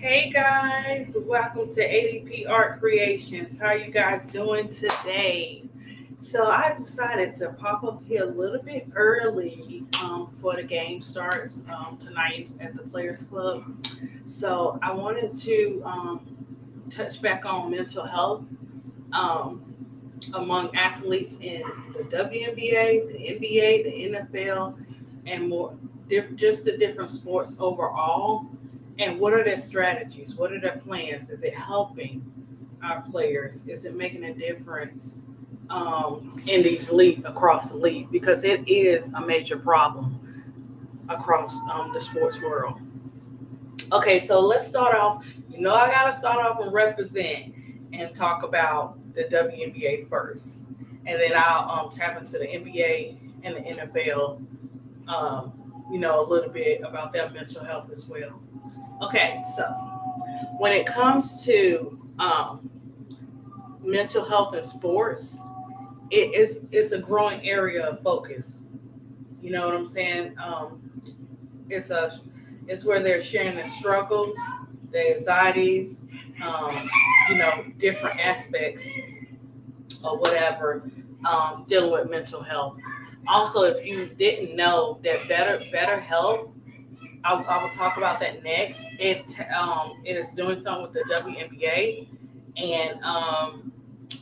Hey guys, welcome to ADP Art Creations. How are you guys doing today? So I decided to pop up here a little bit early before the game starts tonight at the Players Club. So I wanted to touch back on mental health um, among athletes in the WNBA, the NBA, the NFL, and more, just the different sports overall. And what are their strategies? What are their plans? Is it helping our players? Is it making a difference in these league across the league? Because it is a major problem across the sports world. Okay, so let's start off. I got to start off and represent and talk about the WNBA first, and then I'll tap into the NBA and the NFL. Um, a little bit about their mental health as well. Okay, so when it comes to mental health in sports, it's a growing area of focus. You know what I'm saying? It's a it's where they're sharing their struggles, their anxieties, um, different aspects or whatever, dealing with mental health. Also, if you didn't know that better help, I will talk about that next. It is doing something with the WNBA and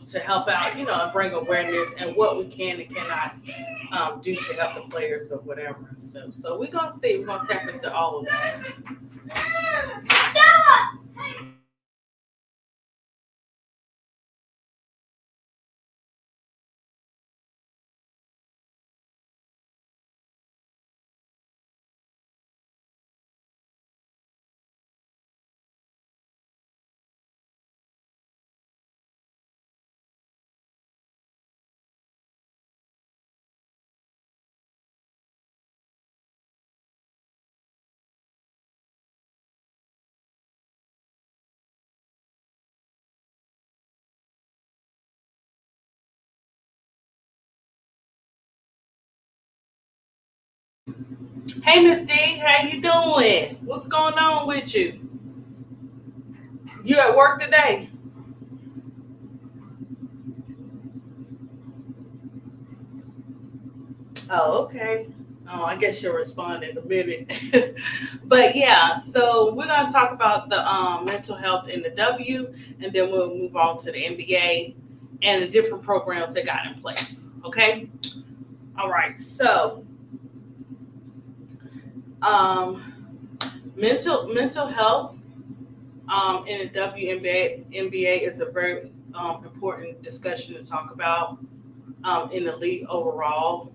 to help out, and bring awareness and what we can and cannot do to help the players or whatever and stuff. So we're gonna see. We're gonna tap into all of that. Hey, Miss D, how you doing? What's going on with you? You at work today? Oh, okay. Oh, I guess you'll respond in a minute. But yeah, so we're gonna talk about the mental health in the W, and then we'll move on to the NBA and the different programs they got in place. Okay. All right. So, um, mental health in the WNBA is a very important discussion to talk about in the league overall.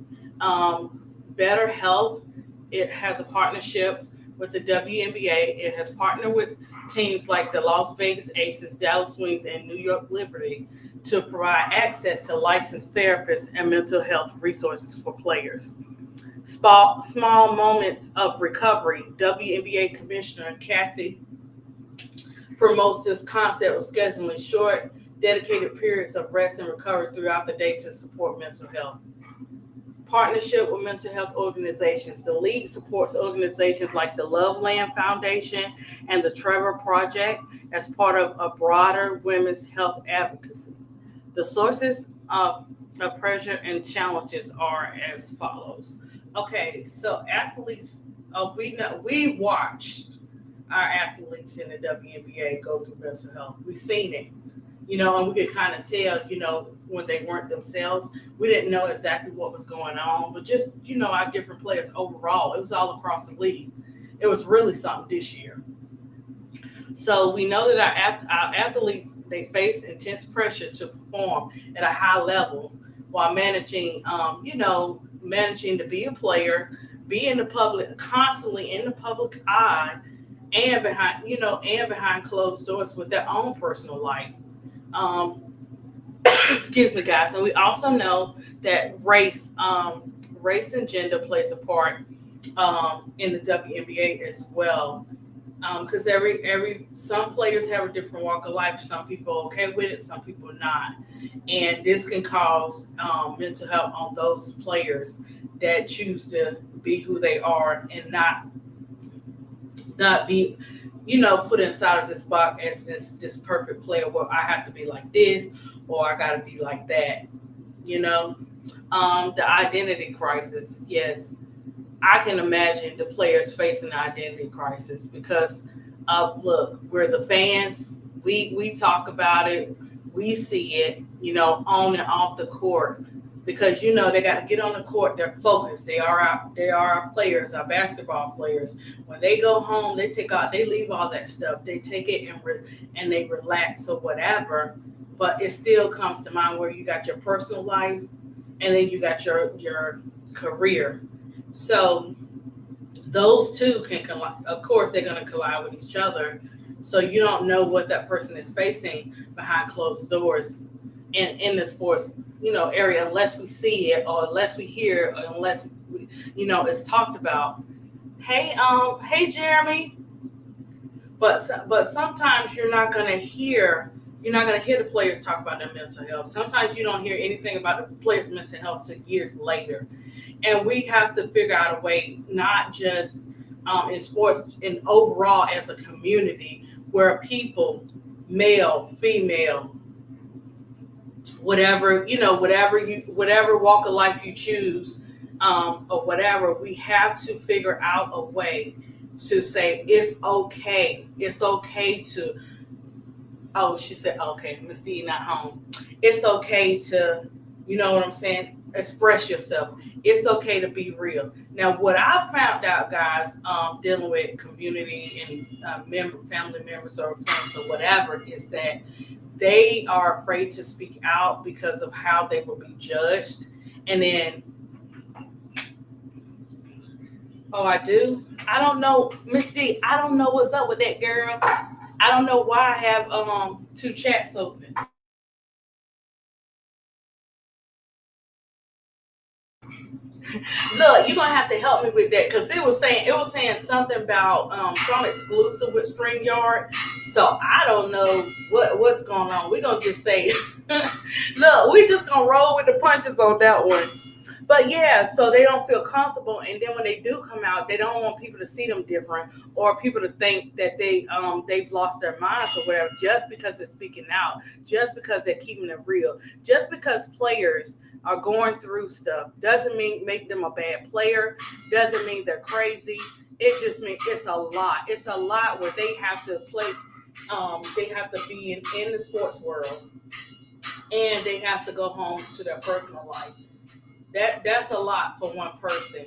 Better Health, it has a partnership with the WNBA. It has partnered with teams like the Las Vegas Aces, Dallas Wings, and New York Liberty to provide access to licensed therapists and mental health resources for players. Small moments of recovery. WNBA Commissioner Kathy promotes this concept of scheduling short, dedicated periods of rest and recovery throughout the day to support mental health. Partnership with mental health organizations. The league supports organizations like the Loveland Foundation and the Trevor Project as part of a broader women's health advocacy. The sources of pressure and challenges are as follows. Okay, so athletes, we watched our athletes in the WNBA go through mental health. We've seen it, and we could kind of tell, when they weren't themselves. We didn't know exactly what was going on, but just, our different players overall, it was all across the league. It was really something this year. So we know that our athletes, they face intense pressure to perform at a high level while managing to be a player, be in the public, constantly in the public eye, and behind closed doors with their own personal life. Um, Excuse me, guys. And we also know that race and gender plays a part in the WNBA as well. Because every some players have a different walk of life. Some people are okay with it, some people are not, and this can cause mental health on those players that choose to be who they are and not be put inside of this box as this perfect player where I have to be like this or I got to be like that. You know, the identity crisis. Yes, I can imagine the players facing the identity crisis because, look, we're the fans. We talk about it. We see it. On and off the court because they got to get on the court. They're focused. They are our players, our basketball players. When they go home, they leave all that stuff. They take it and they relax or whatever. But it still comes to mind where you got your personal life and then you got your career. So those two can collide. Of course, they're going to collide with each other. So you don't know what that person is facing behind closed doors in the sports area unless we see it or unless we hear it, or unless it's talked about. Hey Jeremy, but sometimes you're not going to hear the players talk about their mental health. Sometimes you don't hear anything about the players' mental health till years later. And we have to figure out a way, not just in sports, and overall as a community, where people, male, female, whatever walk of life you choose, or whatever, we have to figure out a way to say it's okay. It's okay to. Oh, she said, okay, Miss D not home. It's okay to, you know what I'm saying? Express yourself. It's okay to be real. Now, what I found out, guys, dealing with community and family members or friends or whatever, is that they are afraid to speak out because of how they will be judged. And then, oh, I do? I don't know, Miss D, I don't know what's up with that, girl. I don't know why I have two chats open. Look, you're gonna have to help me with that because it was saying something about some exclusive with StreamYard. So I don't know what's going on. We're gonna just say look, we just gonna roll with the punches on that one. But yeah, so they don't feel comfortable, and then when they do come out, they don't want people to see them different or people to think that they've lost their minds or whatever, just because they're speaking out, just because they're keeping it real, just because players are going through stuff doesn't mean make them a bad player, doesn't mean they're crazy. It just means it's a lot. It's a lot where they have to play. They have to be in the sports world, and they have to go home to their personal life. That's a lot for one person.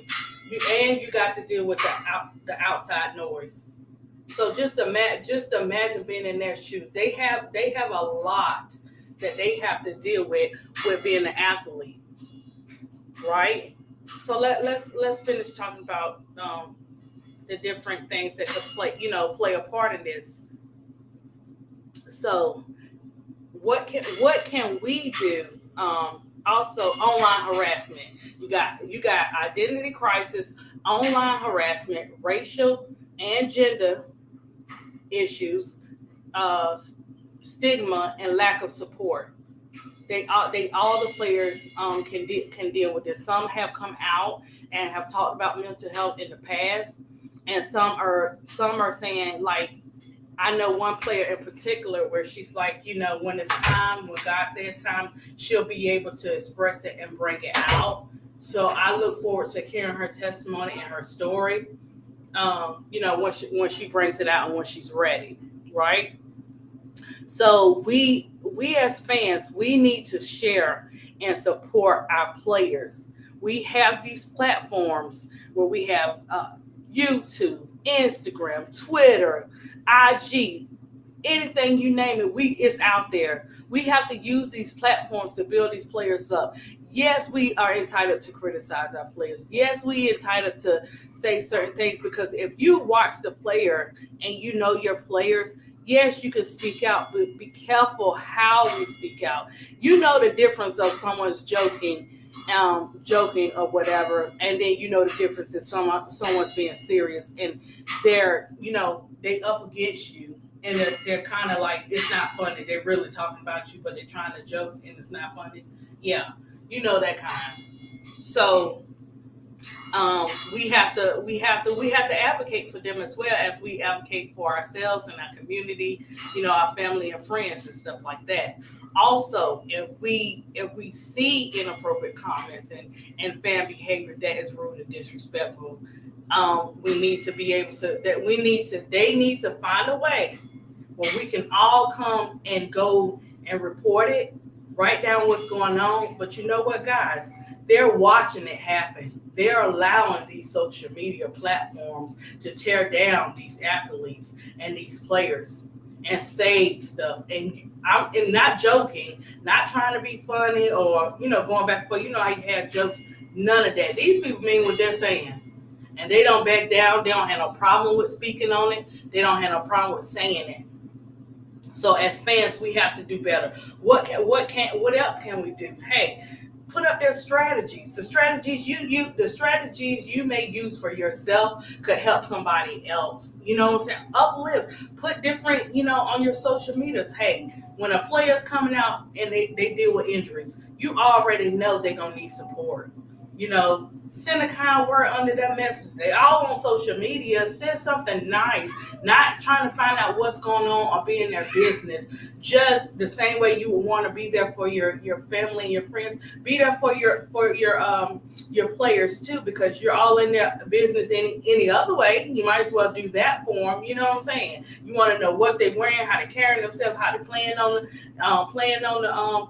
You got to deal with the outside noise. So just imagine being in their shoes. They have a lot that they have to deal with being an athlete, right? So let's finish talking about the different things that could play a part in this. So what can we do? Also, online harassment. You got identity crisis, online harassment, racial and gender issues, uh, stigma, and lack of support. All the players can deal with this. Some have come out and have talked about mental health in the past, and some are saying, like, I know one player in particular where she's like, when it's time, when God says time, she'll be able to express it and bring it out. So I look forward to hearing her testimony and her story. When she brings it out and when she's ready, right? So we as fans, we need to share and support our players. We have these platforms where we have YouTube, Instagram, Twitter, IG, anything you name it, it's out there. We have to use these platforms to build these players up. Yes, we are entitled to criticize our players. Yes, we entitled to say certain things because if you watch the player and you know your players, yes, you can speak out, but be careful how you speak out. You know the difference of someone's joking or whatever, and then you know the difference is someone's being serious and they up against you and they're kind of like it's not funny. They're really talking about you, but they're trying to joke and it's not funny. Yeah, that kind. So We have to advocate for them as well as we advocate for ourselves and our community, our family and friends and stuff like that. Also, if we see inappropriate comments and fan behavior that is rude and disrespectful, we need to be able to that we need to they need to find a way where we can all come and go and report it, write down what's going on. But you know what, guys? They're watching it happen. They're allowing these social media platforms to tear down these athletes and these players and say stuff. And I'm not joking, not trying to be funny or going back for how you had jokes. None of that. These people mean what they're saying, and they don't back down. They don't have no problem with speaking on it. They don't have no problem with saying it. So as fans, we have to do better. What else can we do? Hey, put up their strategies. The strategies you may use for yourself could help somebody else. You know what I'm saying? Uplift. Put different, on your social medias. Hey, when a player's coming out and they deal with injuries, you already know they're gonna need support. Send a kind word under that message. They all on social media. Send something nice, not trying to find out what's going on or be in their business. Just the same way you would want to be there for your family and your friends, be there for your players too, because you're all in their business any other way. You might as well do that for them. You know what I'm saying? You want to know what they're wearing, how they carrying themselves, how they playing on the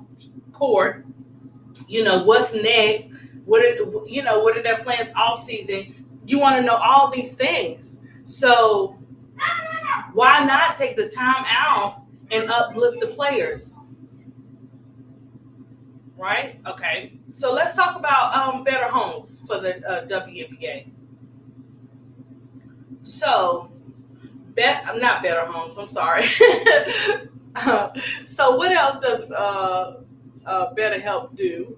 court. What's next. What are their plans off season? You want to know all these things. So why not take the time out and uplift the players, right? Okay. So let's talk about better homes for the WNBA. So, I'm not better homes. I'm sorry. uh, so what else does Better Help do?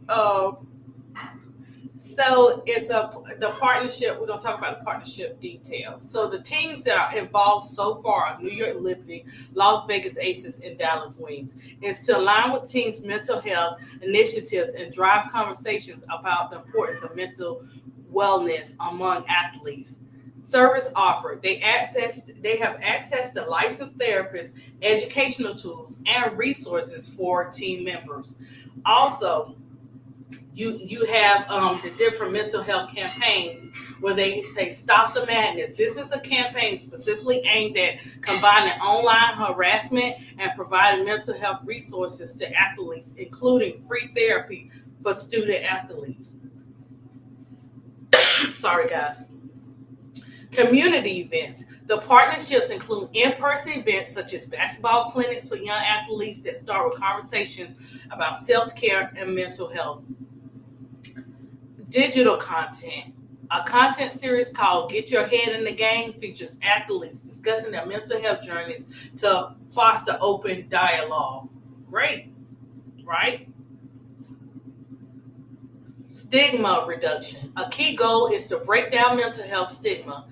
So it's the partnership. We're gonna talk about the partnership details. So the teams that are involved so far are New York Liberty, Las Vegas Aces, and Dallas Wings. It's to align with teams' mental health initiatives and drive conversations about the importance of mental wellness among athletes. Service offered. They have access to licensed therapists, educational tools, and resources for team members. Also, you have the different mental health campaigns where they say stop the madness. This is a campaign specifically aimed at combining online harassment and providing mental health resources to athletes, including free therapy for student athletes. Sorry, guys. Community events. The partnerships include in-person events such as basketball clinics for young athletes that start with conversations about self-care and mental health. Digital content. A content series called Get Your Head in the Game features athletes discussing their mental health journeys to foster open dialogue. Great, right? Stigma reduction. A key goal is to break down mental health stigma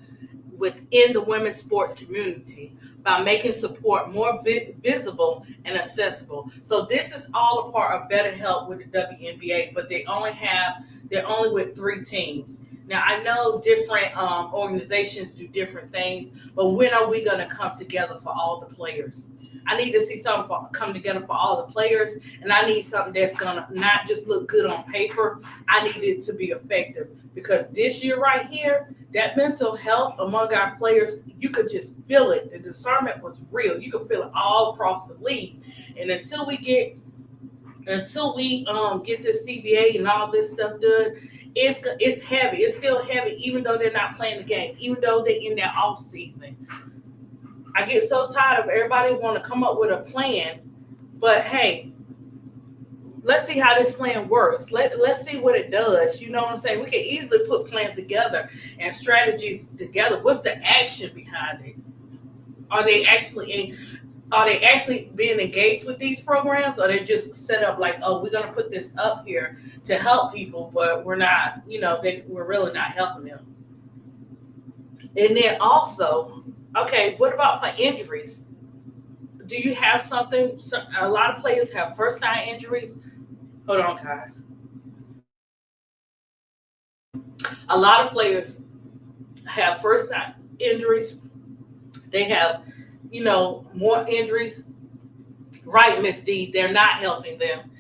within the women's sports community by making support more visible and accessible. So this is all a part of Better Help with the WNBA, but they're only with 3 teams. Now I know different organizations do different things, but when are we going to come together for all the players? I need to see something come together for all the players, and I need something that's going to not just look good on paper. I need it to be effective, because this year right here, that mental health among our players, you could just feel it. The discernment was real. You could feel it all across the league. And until we get this CBA and all this stuff done, it's heavy. It's still heavy, even though they're not playing the game, even though they're in their off season. I get so tired of everybody want to come up with a plan, but hey, let's see how this plan works. Let's see what it does. You know what I'm saying? We can easily put plans together and strategies together. What's the action behind it? Are they actually being engaged with these programs, or they just set up like, oh, we're gonna put this up here to help people, but we're not, we're really not helping them. And then also, okay, what about for injuries? Do you have something? A lot of players have first time injuries. Hold on, guys. A lot of players have first time injuries. They have, more injuries. Right, Miss D, they're not helping them.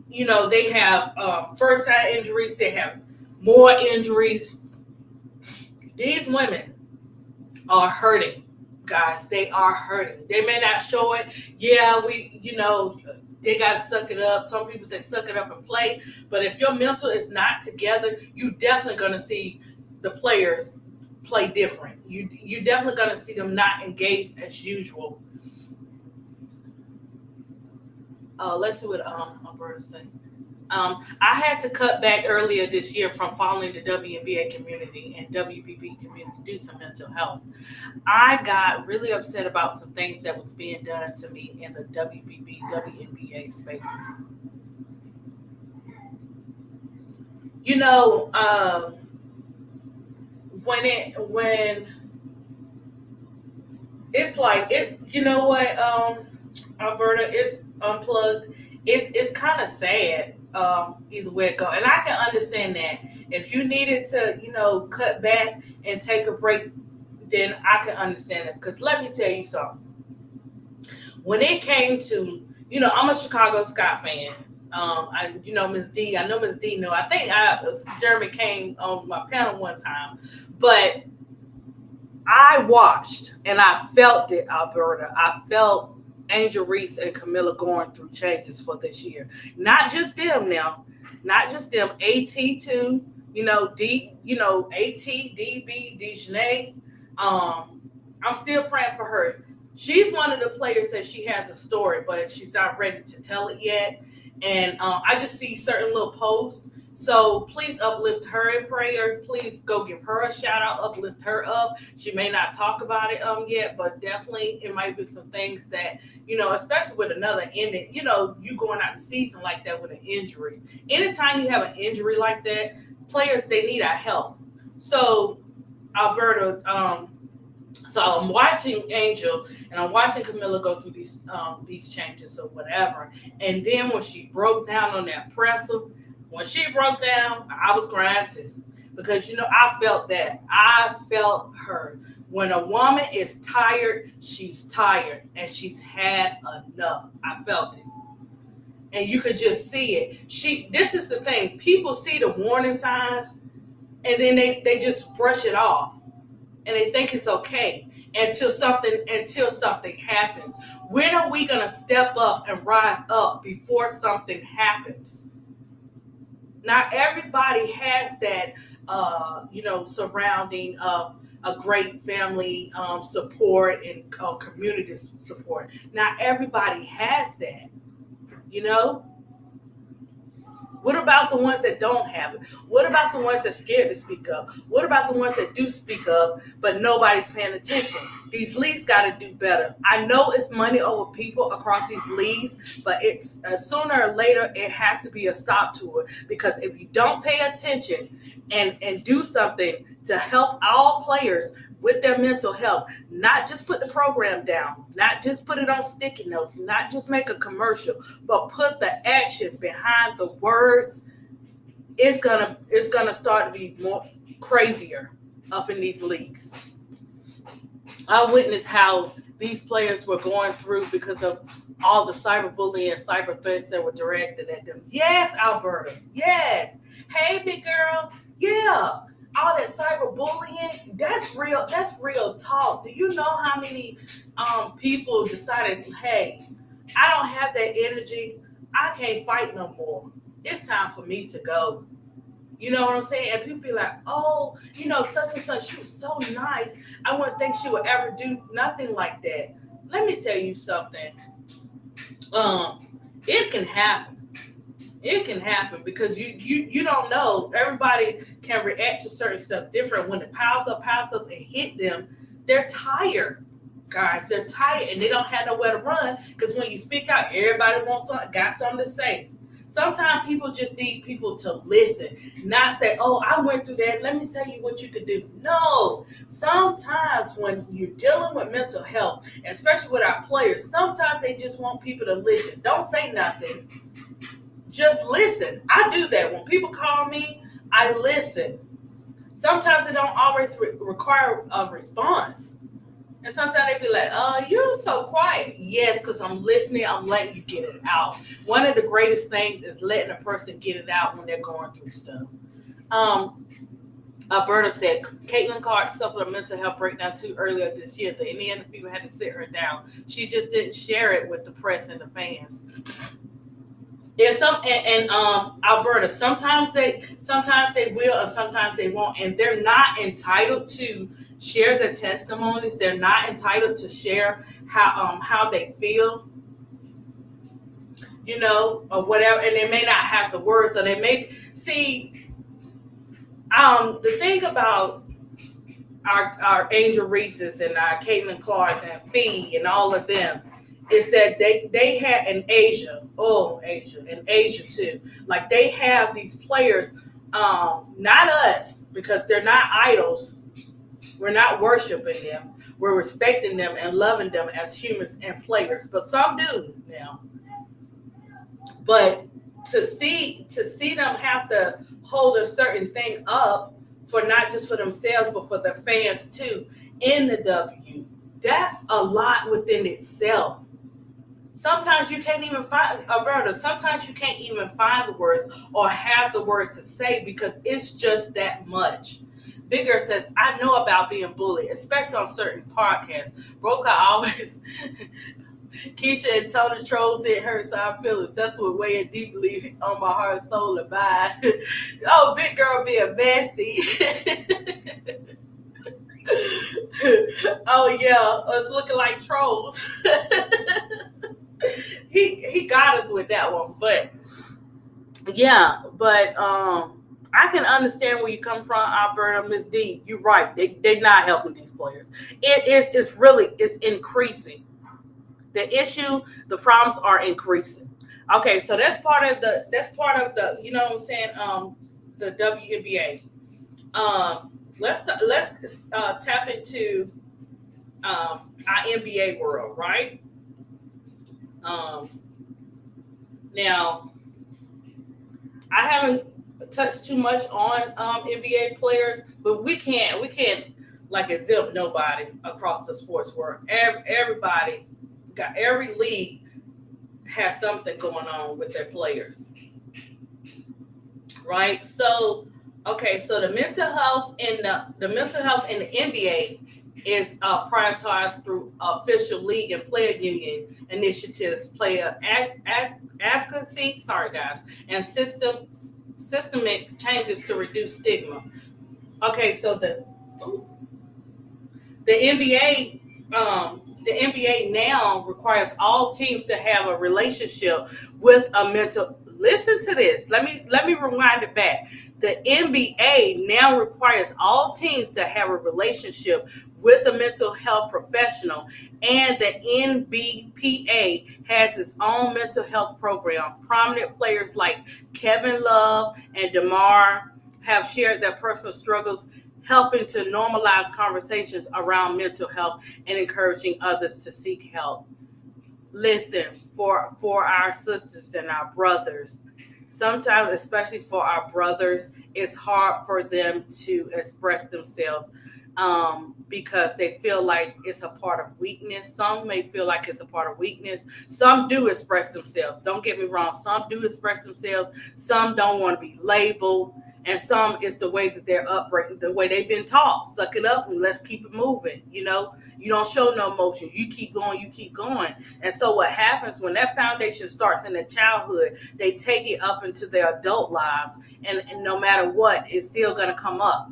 They have first time injuries. They have more injuries. These women are hurting, guys. They are hurting. They may not show it. Yeah, they got to suck it up. Some people say suck it up and play. But if your mental is not together, you definitely going to see the players play different. You definitely going to see them not engaged as usual. Let's see what Alberta saying. I had to cut back earlier this year from following the WNBA community and WBB community due to mental health. I got really upset about some things that was being done to me in the WBB, WNBA spaces. You know, when it's like it, you know what, Alberta, it's unplugged. It's kind of sad, either way it go, and I can understand that. If you needed to, cut back and take a break, then I can understand it. Because let me tell you something. When it came to, I'm a Chicago Sky fan. Miss D. I know Miss D. Know. I think Jeremy came on my panel one time, but I watched and I felt it, Alberta. I felt Angel Reese and Camilla going through changes for this year. Not just them now, not just them. AT too, D, AT, DB, Dejanay. I'm still praying for her. She's one of the players that she has a story, but she's not ready to tell it yet. And I just see certain little posts. So please uplift her in prayer. Please go give her a shout out, uplift her up. She may not talk about it yet, but definitely it might be some things that, especially with another ending, you going out the season like that with an injury. Anytime you have an injury like that, players, they need our help. So Alberta, so I'm watching Angel and I'm watching Camilla go through these changes or whatever. And then when she broke down on that presser, when she broke down, I was crying too. Because, I felt that. I felt her. When a woman is tired, she's tired. And she's had enough. I felt it. And you could just see it. This is the thing. People see the warning signs. And then they just brush it off. And they think it's okay. Until something happens. When are we going to step up and rise up before something happens? Not everybody has that, surrounding of a great family support and community support. Not everybody has that, What about the ones that don't have it? What about the ones that are scared to speak up? What about the ones that do speak up, but nobody's paying attention? These leagues got to do better. I know it's money over people across these leagues, but it's sooner or later it has to be a stop to it. Because if you don't pay attention and do something to help all players with their mental health, not just put the program down, not just put it on sticky notes, not just make a commercial, but put the action behind the words, it's gonna start to be more crazier up in these leagues. I witnessed how these players were going through because of all the cyberbullying and cyber threats that were directed at them. Yes, Alberta. Yes. Hey, big girl. Yeah. All that cyberbullying, that's real talk. Do you know how many people decided, hey, I don't have that energy. I can't fight no more. It's time for me to go. You know what I'm saying? And people be like, oh, such and such, she was so nice. I wouldn't think she would ever do nothing like that. Let me tell you something. It can happen. It can happen because you don't know. Everybody can react to certain stuff different. When it piles up and hit them, they're tired, guys. They're tired and they don't have nowhere to run because when you speak out, everybody got something to say. Sometimes people just need people to listen, not say, oh, I went through that. Let me tell you what you could do. No. Sometimes when you're dealing with mental health, especially with our players, sometimes they just want people to listen. Don't say nothing. Just listen. I do that. When people call me, I listen. Sometimes it don't always require a response. And sometimes they be like, "Oh, you're so quiet." Yes, because I'm listening. I'm letting you get it out. One of the greatest things is letting a person get it out when they're going through stuff. Um, Alberta said Caitlin Clark suffered a mental health breakdown too earlier this year. The Indiana people had to sit her down. She just didn't share it with the press and the fans. Alberta, sometimes they will and sometimes they won't, and they're not entitled to share the testimonies. They're not entitled to share how they feel, or whatever, and they may not have the words, so they may see. The thing about our Angel Reese's and our Caitlin Clark and Fee and all of them is that they had in Asia, and Asia too. Like they have these players, not us, because they're not idols. We're not worshiping them. We're respecting them and loving them as humans and players. But some do now. But to see them have to hold a certain thing up for not just for themselves but for their fans too in the W, that's a lot within itself. Sometimes you can't even find Alberta. Sometimes you can't even find the words or have the words to say because it's just that much. Bigger says, I know about being bullied, especially on certain podcasts. Broca always Keisha and Tony trolls, it hurts our feelings. That's what weighing deeply on my heart, soul, and mind. Oh, big girl being messy. Oh yeah, us looking like trolls. He got us with that one, but yeah, but I can understand where you come from, Alberta. Miss D, you're right. They're not helping these players. It's increasing. The issue, the problems are increasing. Okay, so that's part of the you know what I'm saying, the WNBA. Let's tap into our NBA world, right? Now I haven't touched too much on NBA players, but we can't like exempt nobody across the sports world. Everybody got every league has something going on with their players, right? So, okay, so the mental health in the NBA is prioritized through official league and player union initiatives, player advocacy. Sorry, guys, and systemic changes to reduce stigma. Okay, so the NBA the NBA now requires all teams to have a relationship with a mental. Listen to this. Let me rewind it back. The NBA now requires all teams to have a relationship with a mental health professional, and the NBPA has its own mental health program. Prominent players like Kevin Love and DeMar have shared their personal struggles, helping to normalize conversations around mental health and encouraging others to seek help. Listen, for our sisters and our brothers, sometimes, especially for our brothers, it's hard for them to express themselves because they feel like it's a part of weakness. Some may feel like it's a part of weakness. Some do express themselves. Don't get me wrong. Some do express themselves. Some don't want to be labeled. And some is the way that they're upbringing, the way they've been taught. Suck it up and let's keep it moving. You don't show no emotion. You keep going, you keep going. And so what happens when that foundation starts in their childhood, they take it up into their adult lives. And no matter what, it's still going to come up.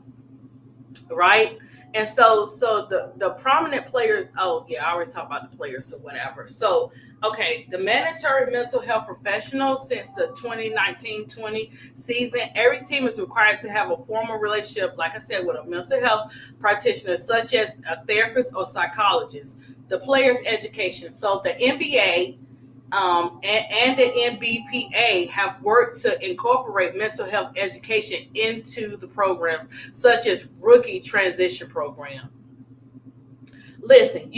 Right? And so the prominent players, oh yeah, I already talked about the players, so whatever. So, okay, the mandatory mental health professionals since the 2019-20 season, every team is required to have a formal relationship, like I said, with a mental health practitioner, such as a therapist or psychologist. The players' education. So the NBA and the NBPA have worked to incorporate mental health education into the programs, such as rookie transition program. Listen,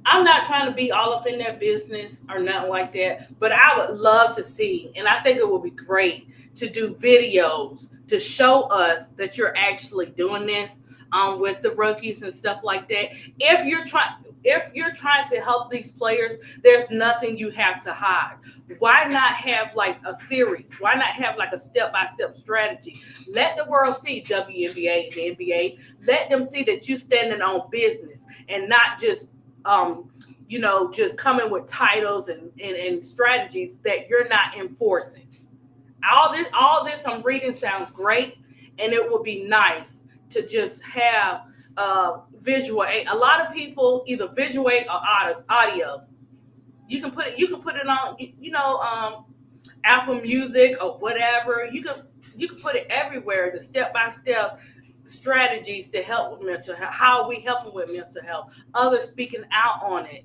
I'm not trying to be all up in their business or nothing like that, but I would love to see, and I think it would be great to do videos to show us that you're actually doing this with the rookies and stuff like that. If you're trying to help these players, there's nothing you have to hide. Why not have like a series? Why not have like a step-by-step strategy? Let the world see WNBA and the NBA. Let them see that you standing on business and not just just coming with titles and strategies that you're not enforcing. All this I'm reading sounds great, and it would be nice to just have visual aid. A lot of people either visual aid or audio. You can put it on Apple Music or whatever. You can put it everywhere. The step by step strategies to help with mental health. How are we helping with mental health? Others speaking out on it.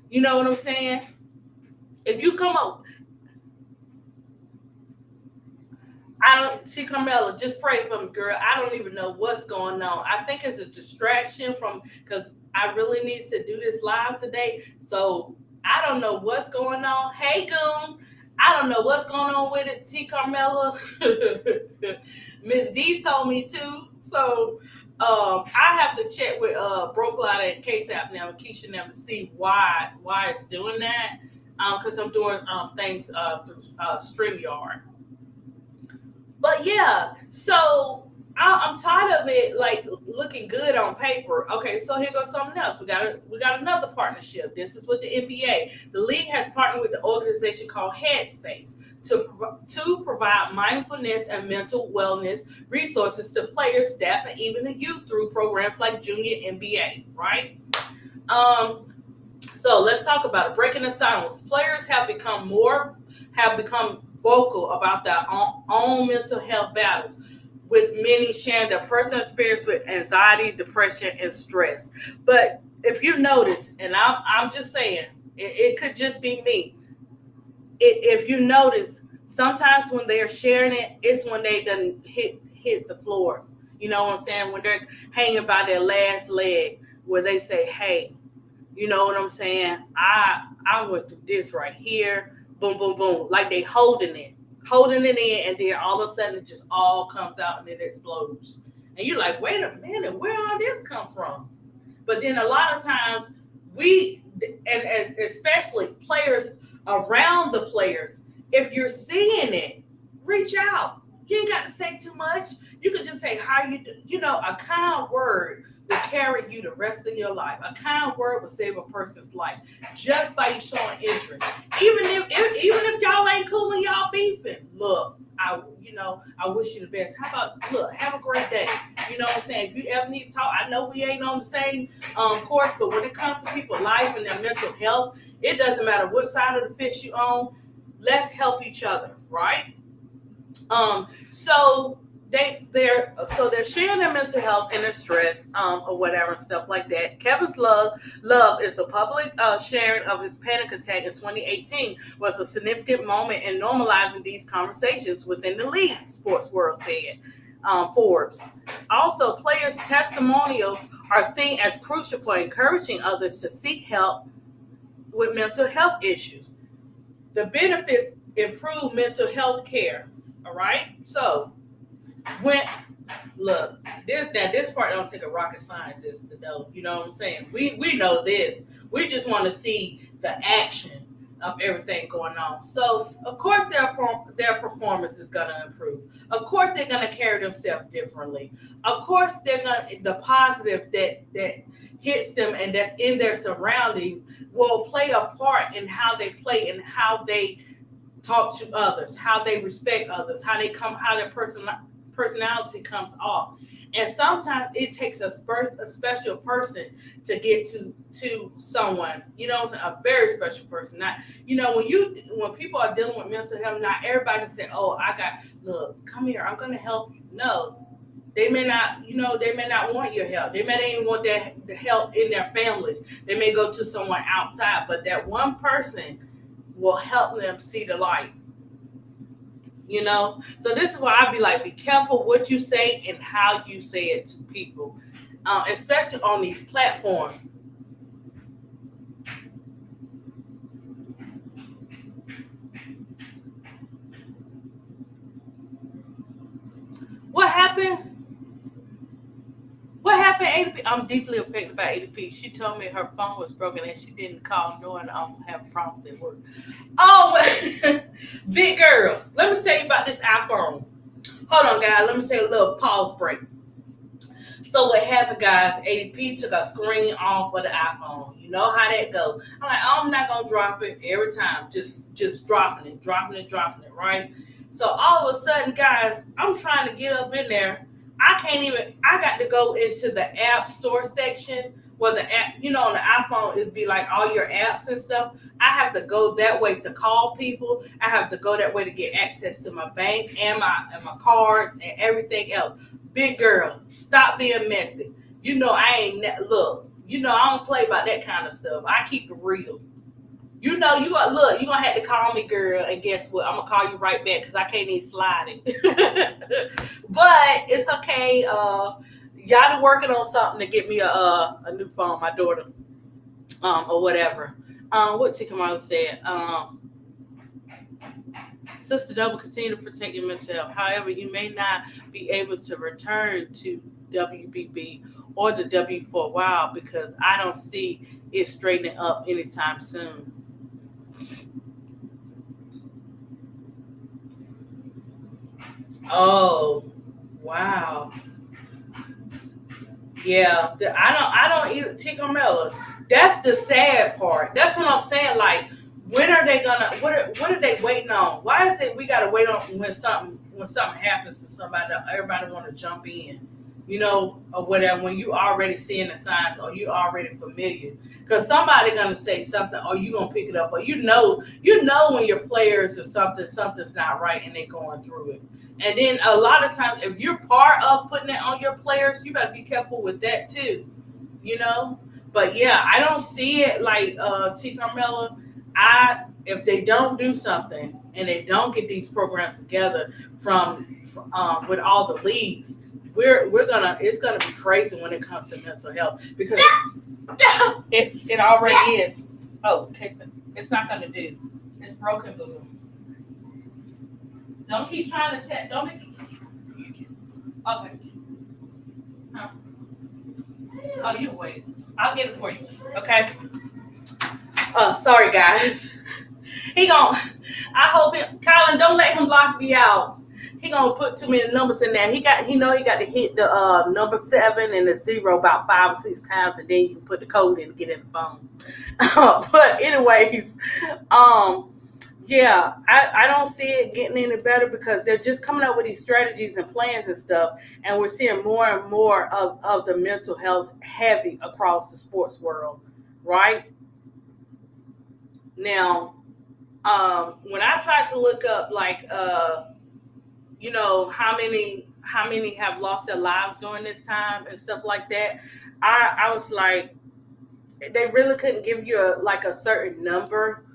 You know what I'm saying? If you come up, I don't see Carmela. Just pray for me, girl. I don't even know what's going on. I think it's a distraction from because I really need to do this live today. So I don't know what's going on. Hey, Goon. I don't know what's going on with it. T. Carmela. Miss D told me too. So I have to check with Brokelotta and KSAP now, and Keisha now to see why it's doing that. Because I'm doing things through StreamYard. But yeah, so I'm tired of it like looking good on paper. Okay, so here goes something else. We got another partnership. This is with the NBA. The league has partnered with the organization called Headspace to provide mindfulness and mental wellness resources to players, staff, and even the youth through programs like Junior NBA. Right. Um. So let's talk about it. Breaking the silence. Players have become vocal about their own mental health battles, with many sharing their personal experience with anxiety, depression, and stress. But if you notice, and I'm just saying, it could just be me. If you notice, sometimes when they're sharing it, it's when they done hit the floor. You know what I'm saying? When they're hanging by their last leg, where they say, "Hey, you know what I'm saying? I went through this right here. Boom, boom, boom." Like they holding it in, and then all of a sudden it just all comes out and it explodes. And you're like, wait a minute, where all this come from? But then a lot of times and especially players around the players, if you're seeing it, reach out. You ain't got to say too much. You could just say how you do. A kind word will carry you the rest of your life. A kind word will save a person's life just by you showing interest. Even if y'all ain't cool and y'all beefing, look, I wish you the best. How about look, have a great day. You know what I'm saying? If you ever need to talk, I know we ain't on the same course, but when it comes to people's life and their mental health, it doesn't matter what side of the fence you on. Let's help each other, right? So they're sharing their mental health and their stress, or whatever and stuff like that. Kevin's love is a public sharing of his panic attack in 2018 was a significant moment in normalizing these conversations within the league. Sports World said. Forbes. Also, players' testimonials are seen as crucial for encouraging others to seek help with mental health issues. The benefits improve mental health care. All right. So when look, this part don't take a rocket scientist to know. You know what I'm saying? We know this. We just want to see the action of everything going on. So of course their performance is gonna improve. Of course they're gonna carry themselves differently. Of course the positive that hits them and that's in their surroundings will play a part in how they play and how they talk to others, how they respect others, how their personality comes off. And sometimes it takes a special person to get to someone, a very special person. Not, when people are dealing with mental health, not everybody can say, "Oh, look, come here, I'm gonna help you." No, they may not, want your help. They may not even want the help in their families. They may go to someone outside, but that one person will help them see the light. So this is why I'd be like, be careful what you say and how you say it to people, especially on these platforms. happened? What happened, ADP? I'm deeply affected by ADP. She told me her phone was broken and she didn't call knowing I'm having problems at work. Oh, big girl. Let me tell you about this iPhone. Hold on, guys. Let me take a little pause break. So what happened, guys? ADP took a screen off of the iPhone. You know how that goes. I'm like, oh, I'm not gonna drop it every time. Just dropping it, right? So all of a sudden, guys, I'm trying to get up in there. I can't even. I got to go into the app store section where the app, on the iPhone is be like all your apps and stuff. I have to go that way to call people. I have to go that way to get access to my bank and my cards and everything else. Big girl, stop being messy. I ain't look. I don't play about that kind of stuff. I keep it real. You gonna have to call me, girl, and guess what? I'm gonna call you right back because I can't even slide it. But it's okay. Y'all working on something to get me a new phone, my daughter, or whatever. What Tika Marley said. Sister Double, continue to protect your mental health. However, you may not be able to return to WBB or the W for a while because I don't see it straightening up anytime soon. Oh, wow. Yeah, I don't eat chicken melon. That's the sad part. That's what I'm saying. Like, when are they gonna? What are they waiting on? Why is it we gotta wait on when something happens to somebody? Everybody want to jump in, or whatever. When you already seeing the signs, or you already familiar, because somebody gonna say something, or you gonna pick it up, or when your players or something's not right, and they going through it. And then a lot of times, if you're part of putting it on your players, you better be careful with that too, But yeah, I don't see it like T. Carmella. If they don't do something and they don't get these programs together from with all the leagues, it's gonna be crazy when it comes to mental health because it already is. Oh, okay, so it's not gonna do. It's broken, boo. Don't keep trying to don't make it. Okay. Huh. Oh, you wait. I'll get it for you. Okay. Sorry guys. I hope Colin, don't let him lock me out. He gonna put too many numbers in there. He got to hit the number 7 and the 0 about 5 or 6 times, and then you can put the code in to get in the phone. But anyways, yeah, I don't see it getting any better because they're just coming up with these strategies and plans and stuff, and we're seeing more and more of the mental health heavy across the sports world, right? Now, when I tried to look up like how many have lost their lives during this time and stuff like that, I was like, they really couldn't give you a certain number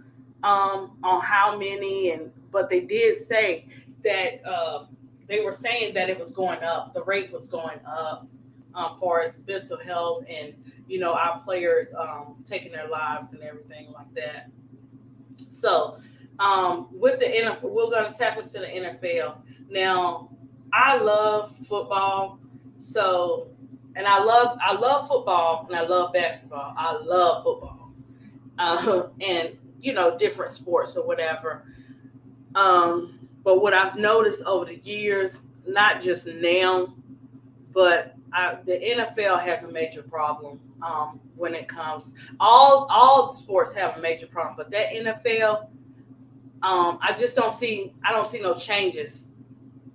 on how many, but they did say that they were saying that it was going up. The rate was going up for its mental health and our players taking their lives and everything like that. So with the NFL, we're going to tap into the NFL now. I love football, and I love football and I love basketball. I love football, and different sports or whatever. But what I've noticed over the years, not just now, but the NFL has a major problem when it comes. All sports have a major problem, but that NFL, I just don't see. I don't see no changes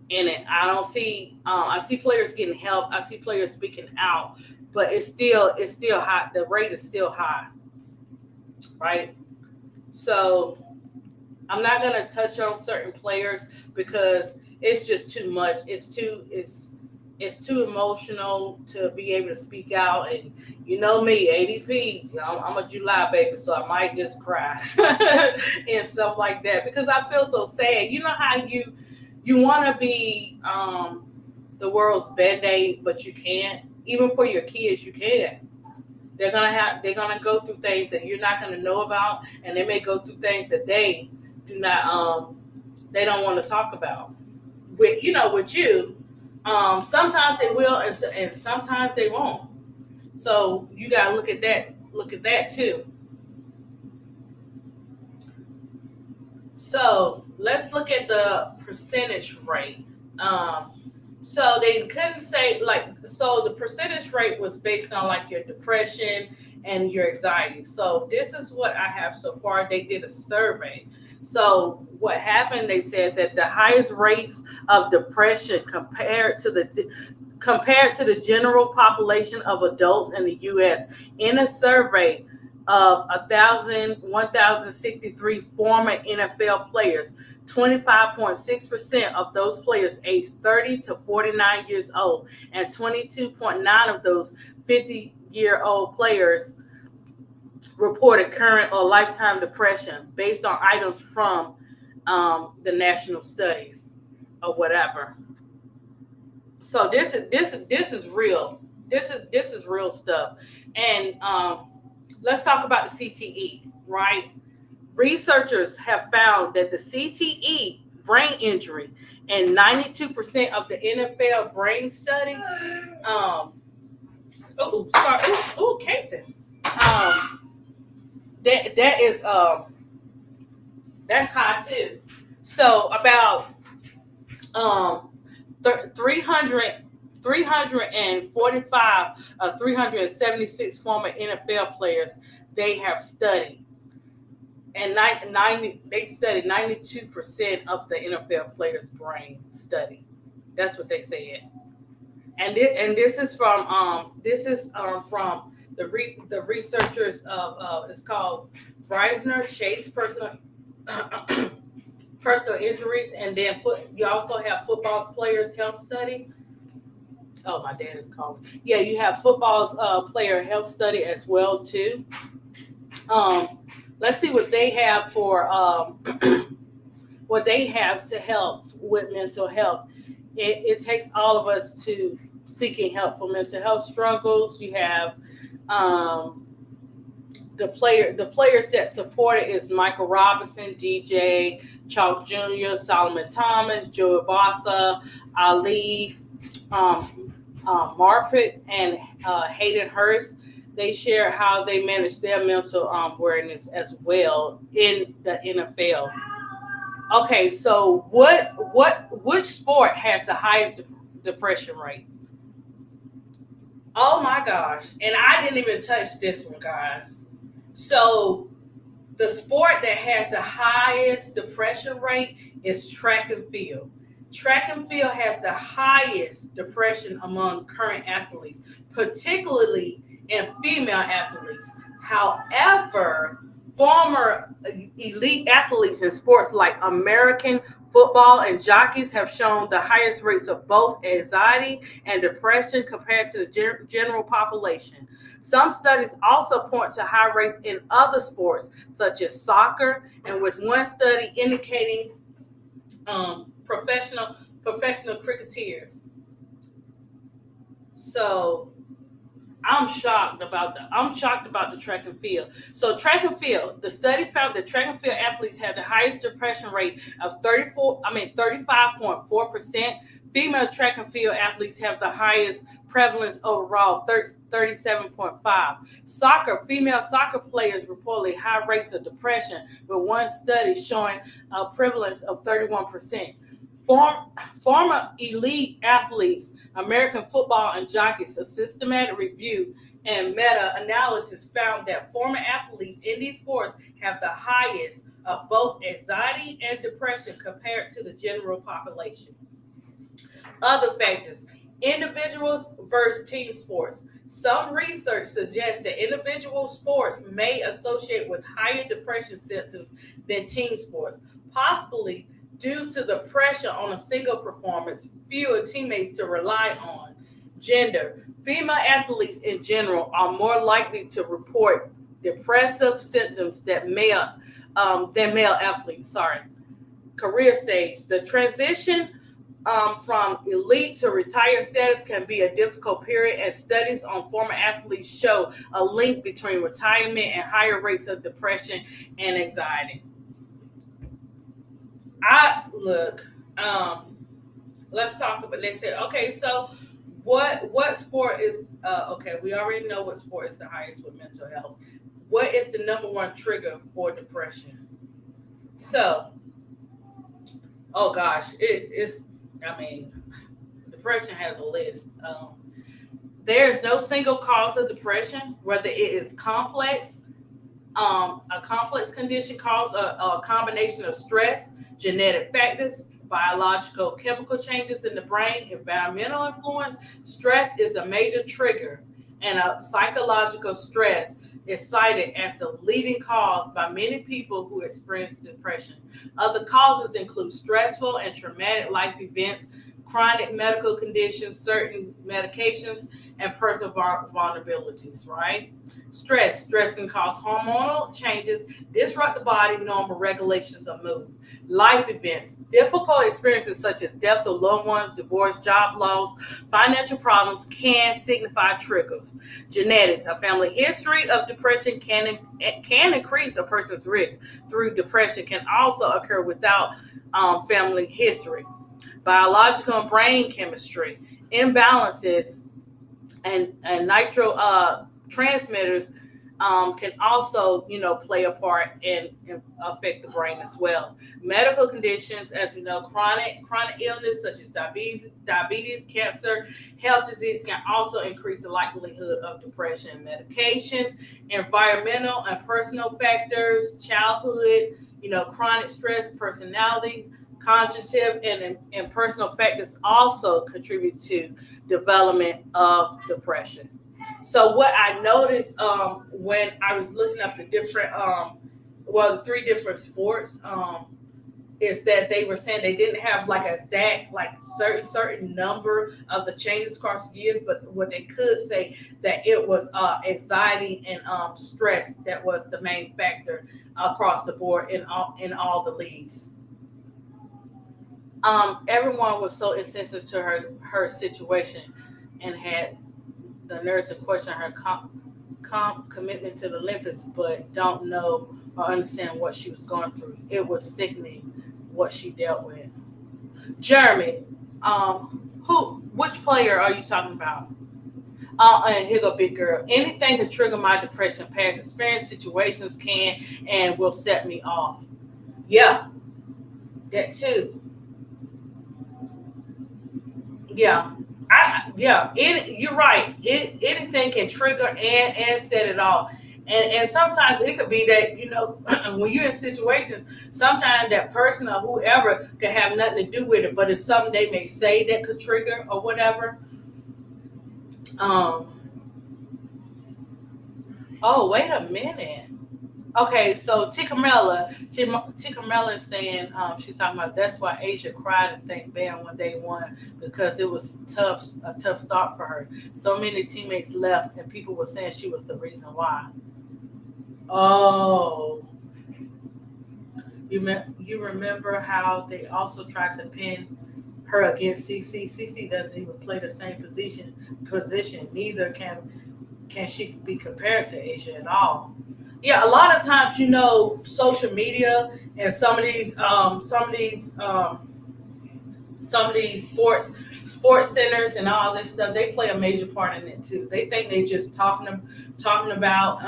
in it. I don't see. I see players getting help. I see players speaking out, but it's still high. The rate is still high, right? So I'm not gonna touch on certain players because it's just too much. It's too emotional to be able to speak out. And me, ADP, I'm a July baby, so I might just cry and stuff like that because I feel so sad. You know how you want to be the world's Band-Aid, but you can't. Even for your kids, you can't. They're gonna go through things that you're not gonna know about, and they may go through things that they do not they don't want to talk about with you. Sometimes they will, and sometimes they won't. So you gotta look at that. Look at that too. So let's look at the percentage rate. Um, so they couldn't say like so the percentage rate was based on like your depression and your anxiety. So this is what I have so far. They did a survey. So what happened? They said that the highest rates of depression compared to the general population of adults in the U.S. in a survey of 1,063 former NFL players. 25.6% of those players aged 30 to 49 years old, and 22.9 of those 50-year-old players reported current or lifetime depression based on items from the national studies or whatever. So this is real. This is real stuff. And let's talk about the CTE, right? Researchers have found that the CTE brain injury and 92% of the NFL brain study. Oh, sorry. Oh, Casey. Um, that's high too. So about um 300 345 of 376 former NFL players they have studied, and they studied 92% of the NFL players' brain study. That's what they said, and this is from the researchers of it's called Breisner Chase personal injuries, and then you also have football players health study. Oh, my dad is calling. Yeah, you have football's player health study as well too. Um, let's see what they have for what they have to help with mental health. It takes all of us to seeking help for mental health struggles. You have um, the players that support it is Michael Robinson, DJ Chalk Jr., Solomon Thomas, Joey Bossa, Ali, Marpet, and Hayden Hurst. They share how they manage their mental awareness as well in the NFL. Okay, so which sport has the highest depression rate? Oh my gosh! And I didn't even touch this one, guys. So the sport that has the highest depression rate is track and field. Track and field has the highest depression among current athletes, particularly in female athletes. However, former elite athletes in sports like American football and jockeys have shown the highest rates of both anxiety and depression compared to the general population. Some studies also point to high rates in other sports, such as soccer, and with one study indicating professional cricketers. So I'm shocked about the track and field. So track and field, the study found that track and field athletes have the highest depression rate of 35.4%. Female track and field athletes have the highest prevalence overall, 37.5. Soccer, female soccer players reportedly high rates of depression, with one study showing a prevalence of 31%. Former elite athletes, American football and jockeys, a systematic review and meta-analysis found that former athletes in these sports have the highest of both anxiety and depression compared to the general population. Other factors: individuals versus team sports. Some research suggests that individual sports may associate with higher depression symptoms than team sports, possibly due to the pressure on a single performance, fewer teammates to rely on. Gender: female athletes in general are more likely to report depressive symptoms than male athletes. Sorry. Career stage: the transition from elite to retired status can be a difficult period, and studies on former athletes show a link between retirement and higher rates of depression and anxiety. I look, um, let's talk about. They said, okay, so what sport is okay? We already know what sport is the highest with mental health. What is the number one trigger for depression? So, oh gosh, it's. I mean, depression has a list. There's no single cause of depression, whether it is complex. A complex condition caused a combination of stress, genetic factors, biological chemical changes in the brain, environmental influence. Stress is a major trigger, and a psychological stress is cited as the leading cause by many people who experience depression. Other causes include stressful and traumatic life events, chronic medical conditions, certain medications, and personal vulnerabilities, right? Stress can cause hormonal changes, disrupt the body normal regulations of mood. Life events, difficult experiences such as death of loved ones, divorce, job loss, financial problems can signify triggers. Genetics, a family history of depression can increase a person's risk through depression, can also occur without family history. Biological and brain chemistry, imbalances and nitro transmitters can also, play a part and affect the brain as well. Medical conditions, as we know, chronic illness such as diabetes, cancer, health disease can also increase the likelihood of depression. Medications, environmental and personal factors, childhood, chronic stress, personality, cognitive and personal factors also contribute to development of depression. So what I noticed when I was looking up the different, the three different sports, is that they were saying they didn't have like a exact, like certain number of the changes across the years, but what they could say that it was anxiety and stress that was the main factor across the board in all the leagues. Everyone was so insensitive to her situation and had the nerve to question her commitment to the Olympics, but don't know or understand what she was going through. It was sickening what she dealt with. Jeremy, which player are you talking about? And here go big girl. Anything to trigger my depression, past experience, situations can and will set me off. Yeah, that too. Yeah. You're right. Anything can trigger and set it off. And sometimes it could be that, when you're in situations, sometimes that person or whoever could have nothing to do with it, but it's something they may say that could trigger or whatever. Um, oh, wait a minute. Okay, so Ticamella is saying she's talking about that's why Asia cried and thanked Bam when they won because it was a tough start for her. So many teammates left and people were saying she was the reason why. Oh, you remember how they also tried to pin her against CC? CC doesn't even play the same position. Neither can she be compared to Asia at all. Yeah, a lot of times, social media and some of these sports centers and all this stuff, they play a major part in it too. They think they just talking about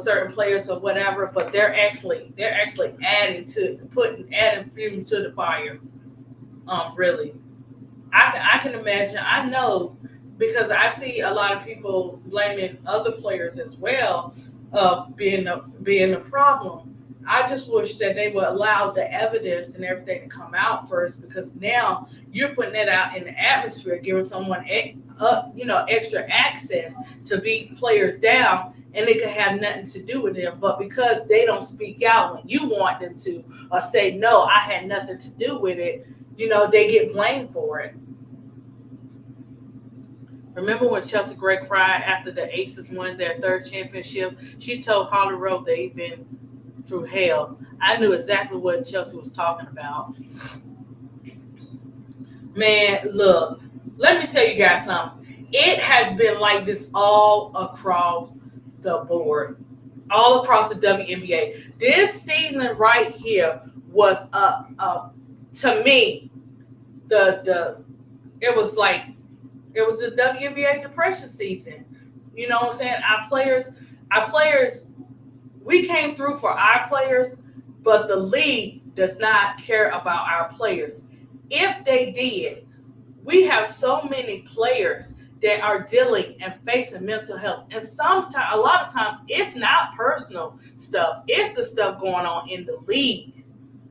certain players or whatever, but they're actually adding fuel to the fire. Really, I can imagine. I know because I see a lot of people blaming other players as well of being a problem. I just wish that they would allow the evidence and everything to come out first, because now you're putting that out in the atmosphere, giving someone extra access to beat players down, and they could have nothing to do with them. But because they don't speak out when you want them to, or say no, I had nothing to do with it, they get blamed for it. Remember when Chelsea Gray cried after the Aces won their third championship? She told Holly Rowe they'd been through hell. I knew exactly what Chelsea was talking about. Man, look, let me tell you guys something. It has been like this all across the board, all across the WNBA. This season right here was to me, the it was like it was the WNBA depression season. You know what I'm saying? Our players, we came through for our players, but the league does not care about our players. If they did, we have so many players that are dealing and facing mental health, and sometimes, a lot of times, it's not personal stuff. It's the stuff going on in the league,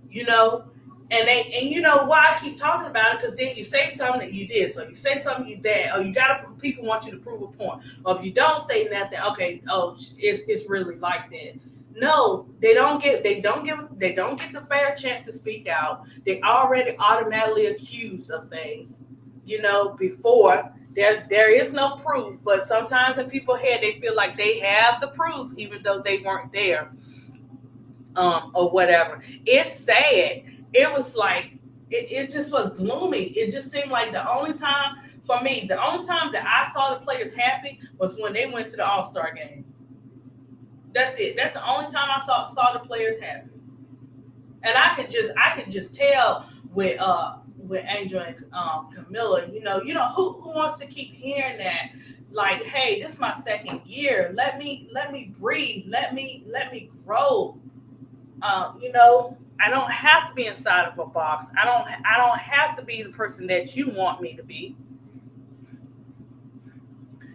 you know. And you know why I keep talking about it, because then you say something that you did, so you say something you did, or you gotta, people want you to prove a point, or if you don't say nothing, okay, oh, it's really like that. No, they don't get the fair chance to speak out. They already automatically accused of things, before there is no proof. But sometimes in people's head, they feel like they have the proof even though they weren't there, or whatever. It's sad. It was like it just was gloomy. It just seemed like the only time, for me, the only time that I saw the players happy was when they went to the All-Star game. That's it. That's the only time I saw the players happy. And I could just tell with Angel and Camilla, who wants to keep hearing that, like, hey, this is my second year. Let me breathe. Let me grow. I don't have to be inside of a box. I don't have to be the person that you want me to be.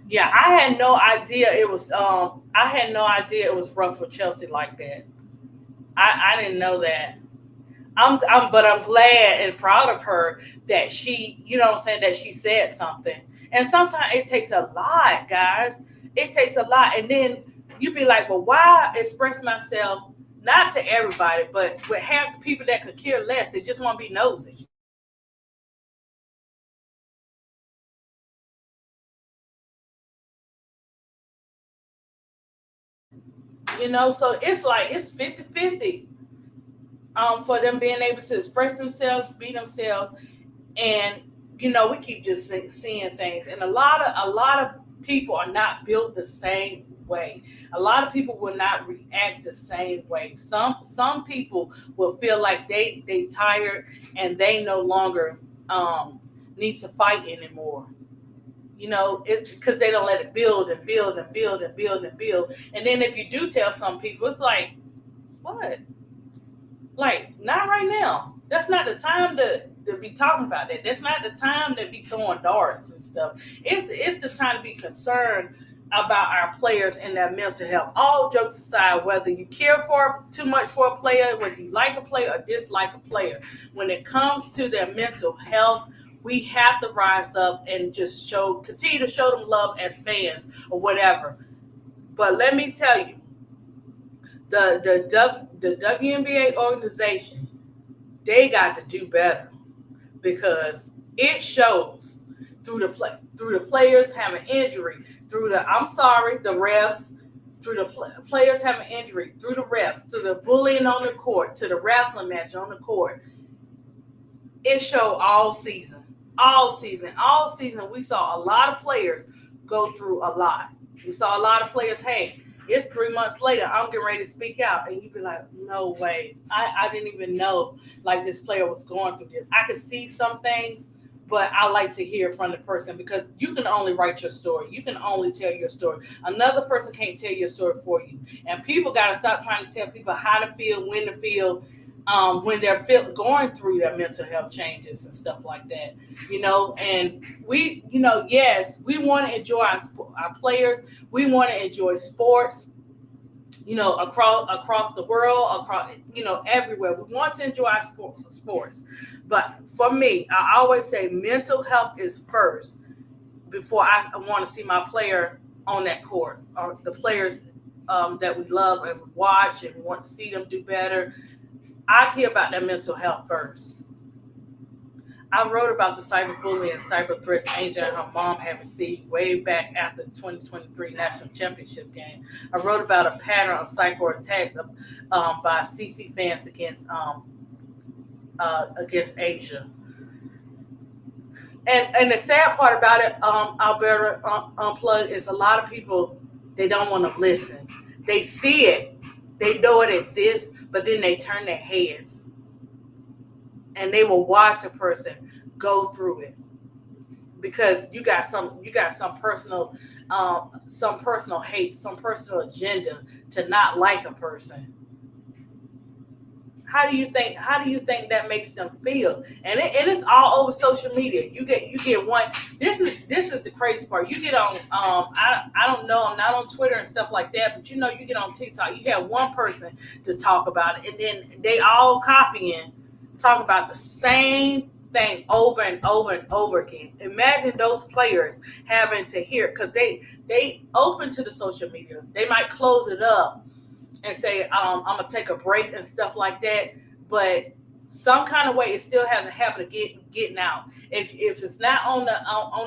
Yeah, I had no idea it was rough for Chelsea like that. I didn't know that. But I'm glad and proud of her that she, what I'm saying, that she said something. And sometimes it takes a lot, guys. It takes a lot. And then you be like, well, why express myself, not to everybody, but with half the people that could care less, they just want to be nosy. So it's like it's 50-50, for them being able to express themselves, be themselves. And we keep just seeing things, and a lot of people are not built the same way. A lot of people will not react the same way. Some people will feel like they tired, and they no longer need to fight anymore. It's because they don't let it build and build and build and build and build. And then if you do tell some people, it's like, what? Like, not right now. That's not the time to be talking about that. That's not the time to be throwing darts and stuff. It's the time to be concerned about our players and their mental health. All jokes aside, whether you care for too much for a player, whether you like a player or dislike a player, when it comes to their mental health, we have to rise up and just continue to show them love as fans or whatever. But let me tell you, the WNBA organization, they got to do better, because it shows through the players having injury, through the refs, through the players having injury, through the refs, to the bullying on the court, to the wrestling match on the court. It showed all season. We saw a lot of players go through a lot. We saw a lot of players, hey, it's 3 months later, I'm getting ready to speak out. And you'd be like, no way. I didn't even know, like, this player was going through this. I could see some things, but I like to hear from the person, because you can only write your story. You can only tell your story. Another person can't tell your story for you. And people got to stop trying to tell people how to feel, when to feel, when they're going through their mental health changes and stuff like that. And we, yes, we want to enjoy our players. We want to enjoy sports, across the world, everywhere. We want to enjoy our sports. But for me, I always say mental health is first before I want to see my player on that court, or the players that we love and watch and want to see them do better. I care about their mental health first. I wrote about the cyberbullying and cyber threats Angel and her mom had received way back after the 2023 national championship game. I wrote about a pattern of cyber attacks by CC fans against Asia. And the sad part about it, Alberta, Unplugged, is a lot of people, they don't want to listen. They see it, they know it exists, but then they turn their heads, and they will watch a person go through it because some personal hate, some personal agenda to not like a person. How do you think that makes them feel? And it's all over social media. You get one. This is the crazy part. You get on I don't know, I'm not on Twitter and stuff like that, but you get on TikTok. You have one person to talk about it, and then they all copying, talk about the same thing over and over and over again. Imagine those players having to hear, because they open to the social media. They might close it up and say, I'm gonna take a break and stuff like that. But some kind of way, it still has a habit of getting out. If it's not on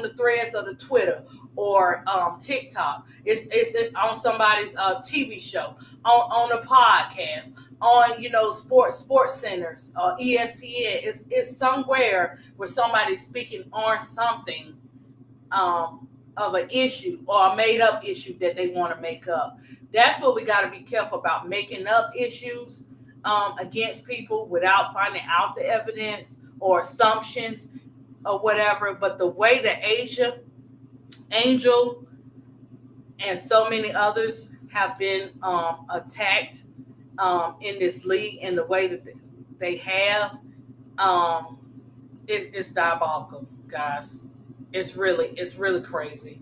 the threads of the Twitter or TikTok, it's on somebody's TV show, on a podcast, on sports centers, ESPN. It's somewhere where somebody's speaking on something of an issue or a made up issue that they want to make up. That's what we got to be careful about, making up issues against people without finding out the evidence or assumptions or whatever. But the way that Angel, and so many others have been attacked in this league, and the way that they have, um, it's diabolical, guys. It's really crazy.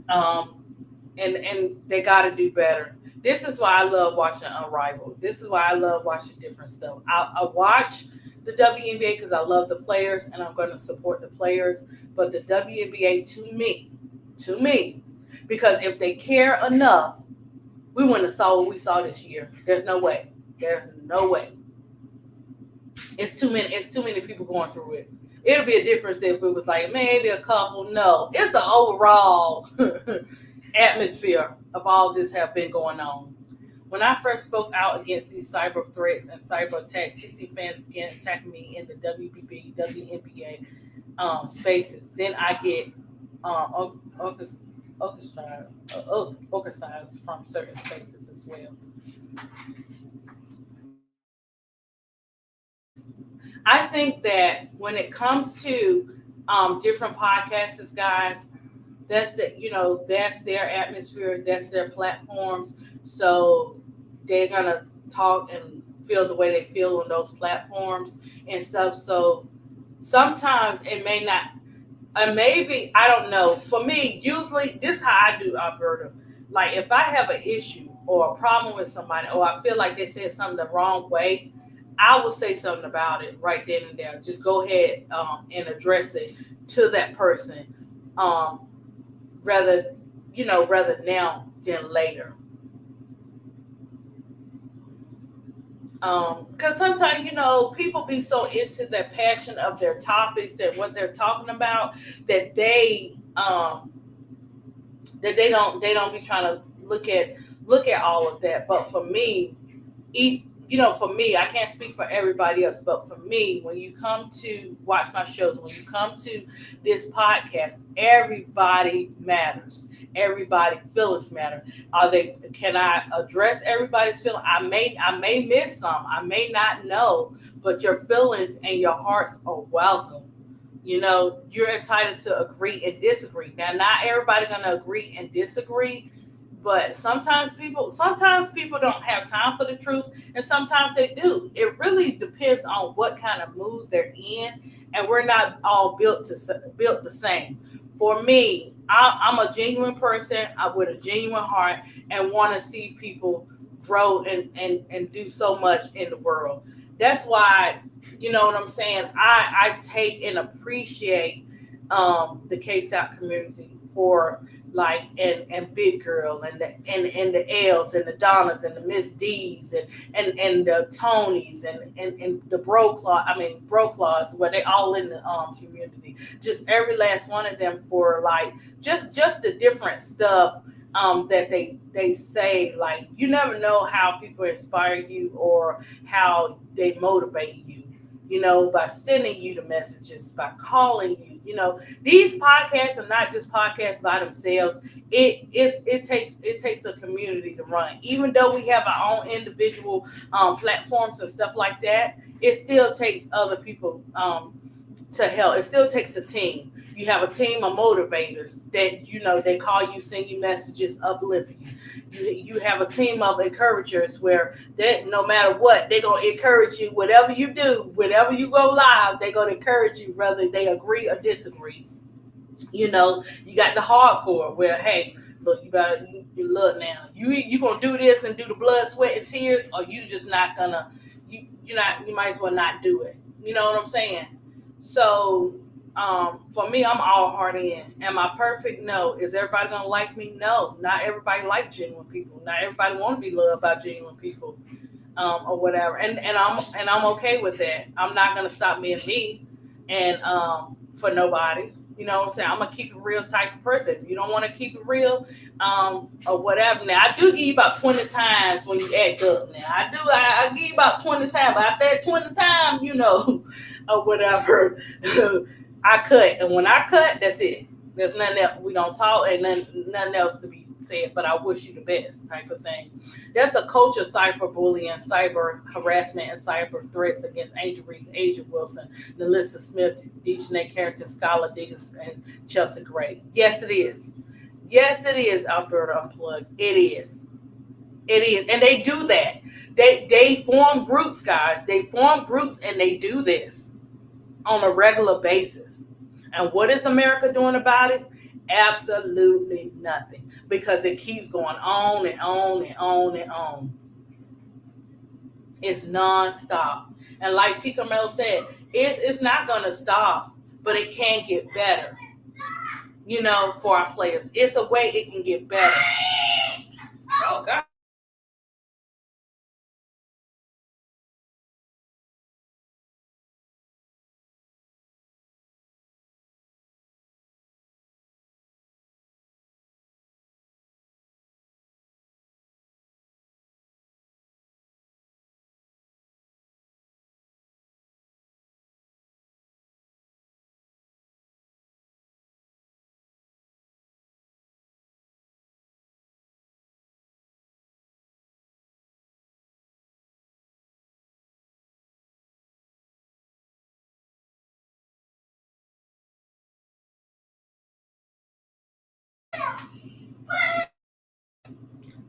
Um, and they got to do better. This is why I love watching Unrivaled. This is why I love watching different stuff. I watch the WNBA because I love the players and I'm going to support the players. But the WNBA, to me, because if they care enough, we wouldn't have saw what we saw this year. There's no way. There's no way. It's too many. It's too many people going through it. It'll be a difference if it was like maybe a couple. No, it's the overall atmosphere of all this have been going on. When I first spoke out against these cyber threats and cyber attacks, 60 fans began attacking me in the WBB, WNBA spaces. Then I get ostracized from certain spaces as well. I think that when it comes to different podcasts, guys, that's their atmosphere, that's their platforms. So they're gonna talk and feel the way they feel on those platforms and stuff. So sometimes it may not, maybe I don't know. For me, usually this is how I do, Alberta. Like if I have an issue or a problem with somebody, or I feel like they said something the wrong way, I will say something about it right then and there. Just go ahead and address it to that person, um, rather now than later. Because sometimes people be so into the passion of their topics and what they're talking about that they don't be trying to look at all of that. But for me, for me, I can't speak for everybody else, but for me, when you come to watch my shows, when you come to this podcast, everybody matters. Everybody feelings matter. Can I address everybody's feeling? I may miss some. I may not know, but your feelings and your hearts are welcome. You're entitled to agree and disagree. Now, not everybody gonna agree and disagree, but sometimes people don't have time for the truth, and sometimes they do. It really depends on what kind of mood they're in, and we're not all built the same. For me, I'm a genuine person with a genuine heart and want to see people grow and do so much in the world. That's why, you know what I'm saying? I take and appreciate the K-South community for like and Big Girl and the L's and the Donnas and the Miss D's and the Tonys and the Bro Claws, where they all in the community. Just every last one of them for like just the different stuff that they say. Like you never know how people inspire you or how they motivate you. By sending you the messages, by calling you. These podcasts are not just podcasts by themselves. It takes a community to run. Even though we have our own individual platforms and stuff like that, it still takes other people to help. It still takes a team. You have a team of motivators that they call you, send you messages, uplift you. You have a team of encouragers where that no matter what, they're gonna encourage you. Whatever you do, whenever you go live, they're gonna encourage you, whether they agree or disagree. You got the hardcore where, hey, look, you look now. You gonna do this and do the blood, sweat, and tears, or you just not gonna you might as well not do it. You know what I'm saying? So for me, I'm all heart in. Am I perfect? No. Is everybody gonna like me? No. Not everybody like genuine people. Not everybody want to be loved by genuine people, or whatever. And I'm okay with that. I'm not gonna stop being me, and for nobody. You know what I'm saying? I'm gonna keep it real type of person. If you don't want to keep it real, or whatever. Now I do give you about 20 times when you act up. Now I give you about 20 times, but after that 20 times, or whatever, I cut. And when I cut, that's it. There's nothing else. We don't talk, and nothing else to be said. But I wish you the best, type of thing. That's a culture of cyberbullying, cyber harassment, and cyber threats against Angel Reese, Asia Wilson, Melissa Smith, Dejanay Carrington, Skylar Diggins, and Chelsea Gray. Yes, it is. Yes, it is. Alberta Unplugged. It is. It is, and they do that. They form groups, guys. They form groups, and they do this on a regular basis. And what is America doing about it? Absolutely nothing, because it keeps going on and on and on and on. It's nonstop. And like Tika Mel said, it's not going to stop, but it can get better, for our players. It's a way it can get better. Oh, God.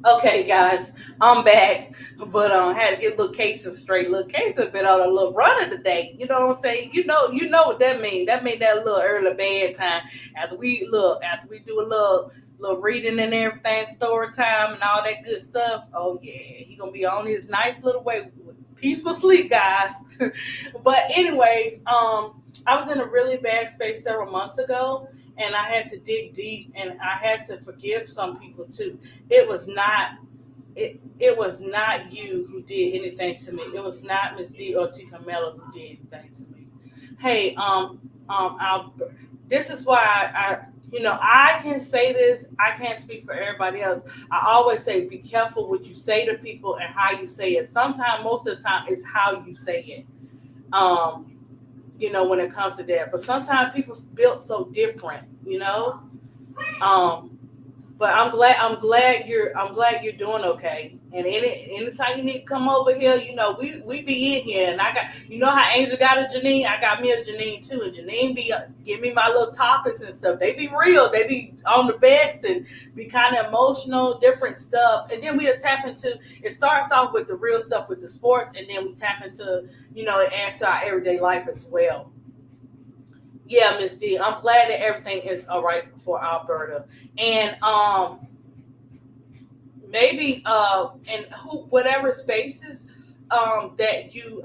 Okay, guys, I'm back, but had to get a little Casey straight. Little Casey been on a little runner today. You know what I'm saying? You know what that means. That means that little early bedtime. After we do a little reading and everything, story time and all that good stuff. Oh yeah, he gonna be on his nice little way, peaceful sleep, guys. But anyways, I was in a really bad space several months ago, and I had to dig deep, and I had to forgive some people too. It was not you who did anything to me. It was not Miss D or T Camilla who did anything to me. Hey, this is why I can say this. I can't speak for everybody else. I always say, be careful what you say to people and how you say it. Sometimes, most of the time, it's how you say it. When it comes to that. But sometimes people's built so different. Um, but I'm glad you're doing okay. And anytime you need to come over here, we be in here. And I got, how Angel got a Janine, I got me a Janine too. And Janine be give me my little topics and stuff. They be real. They be on the vets and be kind of emotional, different stuff. And then we'll tap into. It starts off with the real stuff with the sports, and then we tap into, it adds to our everyday life as well. Yeah, Miss D, I'm glad that everything is all right for Alberta. And maybe in whatever spaces that you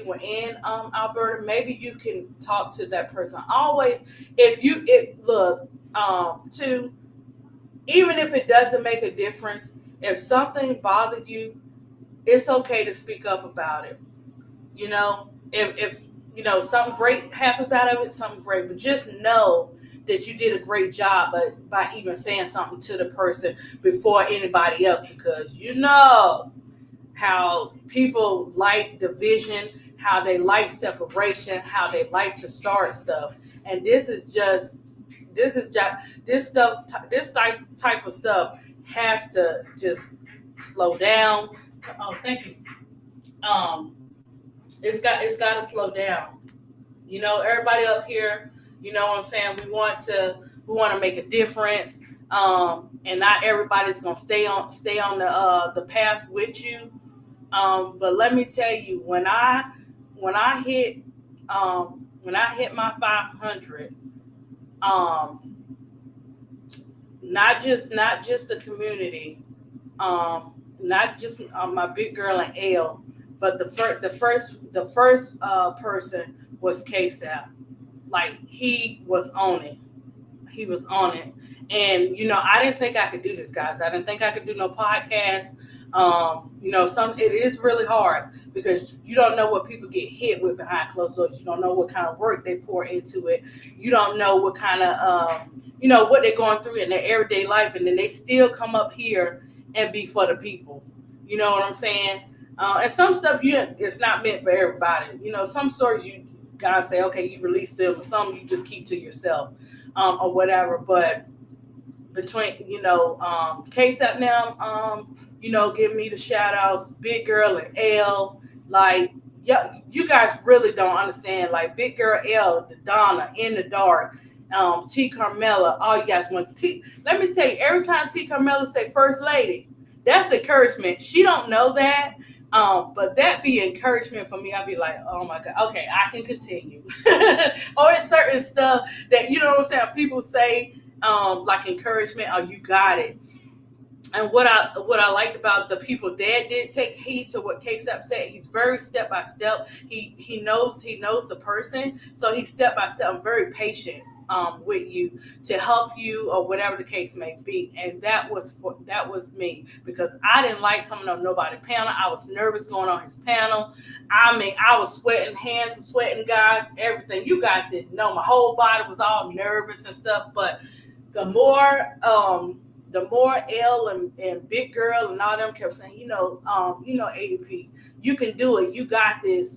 were in, Alberta, maybe you can talk to that person. Always, if you it look to even if it doesn't make a difference, if something bothered you, it's okay to speak up about it. If something great happens out of it, something great, but just know that you did a great job by even saying something to the person before anybody else, because how people like division, how they like separation, how they like to start stuff. And this type of stuff has to just slow down. Oh, thank you. um it's got to slow down. Everybody up here, what I'm saying, we want to make a difference. And not everybody's gonna stay on the path with you. But let me tell you, when I hit my 500, um, not just the community, not just my big girl and L, but the first person was KSAP. Like, he was on it. He was on it. And I didn't think I could do this, guys. I didn't think I could do no podcast. It is really hard because you don't know what people get hit with behind closed doors. You don't know what kind of work they pour into it. You don't know what kind of what they're going through in their everyday life, and then they still come up here and be for the people. You know what I'm saying? And some stuff it's not meant for everybody. Some stories you gotta say, okay, you release them. Some you just keep to yourself, or whatever. But between KSAP now, give me the shout outs, Big Girl and L. Like, yeah, you guys really don't understand. Like, Big Girl L, the Donna, In the Dark, T Carmella, all you guys want. Let me say, every time T Carmella say First Lady, that's encouragement. She don't know that. But that be encouragement for me. I'd be like, oh my God, okay, I can continue. Or it's certain stuff that, what I'm saying, people say, like encouragement, oh, you got it. And what I liked about the people that did take heed to what KSAP said, he's very step by step. He knows the person, so he's step by step. I'm very patient with you to help you or whatever the case may be. And that was me, because I didn't like coming on nobody's panel. I was nervous going on his panel. I mean, I was sweating, hands were sweating, guys, everything. You guys didn't know. My whole body was all nervous and stuff. But the more L and Big Girl and all them kept saying, ADP, you can do it. You got this.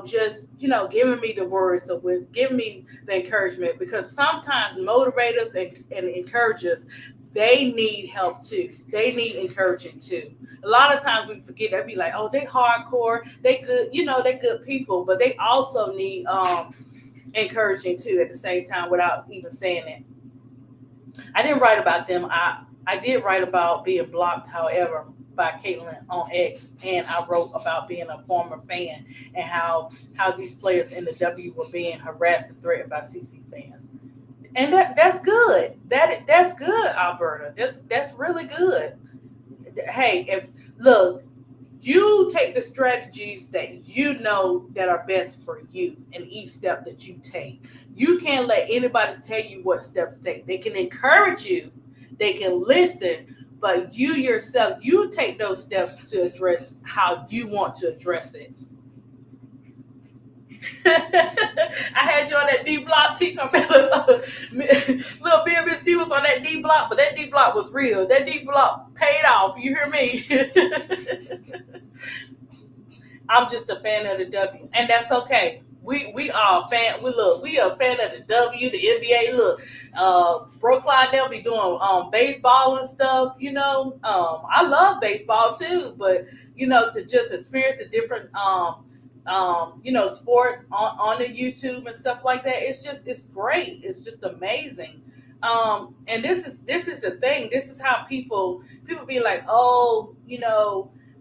Just, giving me the words of wisdom, giving me the encouragement, because sometimes motivators and encouragers, they need help too. They need encouraging too. A lot of times we forget. They be like, oh, they hardcore, they good, they good people, but they also need encouraging too at the same time without even saying it. I didn't write about them. I did write about being blocked, however, by Caitlin on X, and I wrote about being a former fan and how these players in the W were being harassed and threatened by CC fans. And that's good. That's good, Alberta. That's really good. Hey, look, you take the strategies that you know that are best for you in each step that you take. You can't let anybody tell you what steps to take. They can encourage you, they can listen, but you yourself, you take those steps to address how you want to address it. I had you on that D block, T. Little Bill Miss D was on that D block, but that D block was real. That D block paid off. You hear me? I'm just a fan of the W, and that's okay. We are a fan. We are a fan of the W, the NBA. Look, Brookline, they'll be doing baseball and stuff. I love baseball too, but to just experience the different sports on the YouTube and stuff like that, it's great. It's just amazing. And this is the thing. This is how people be like, oh,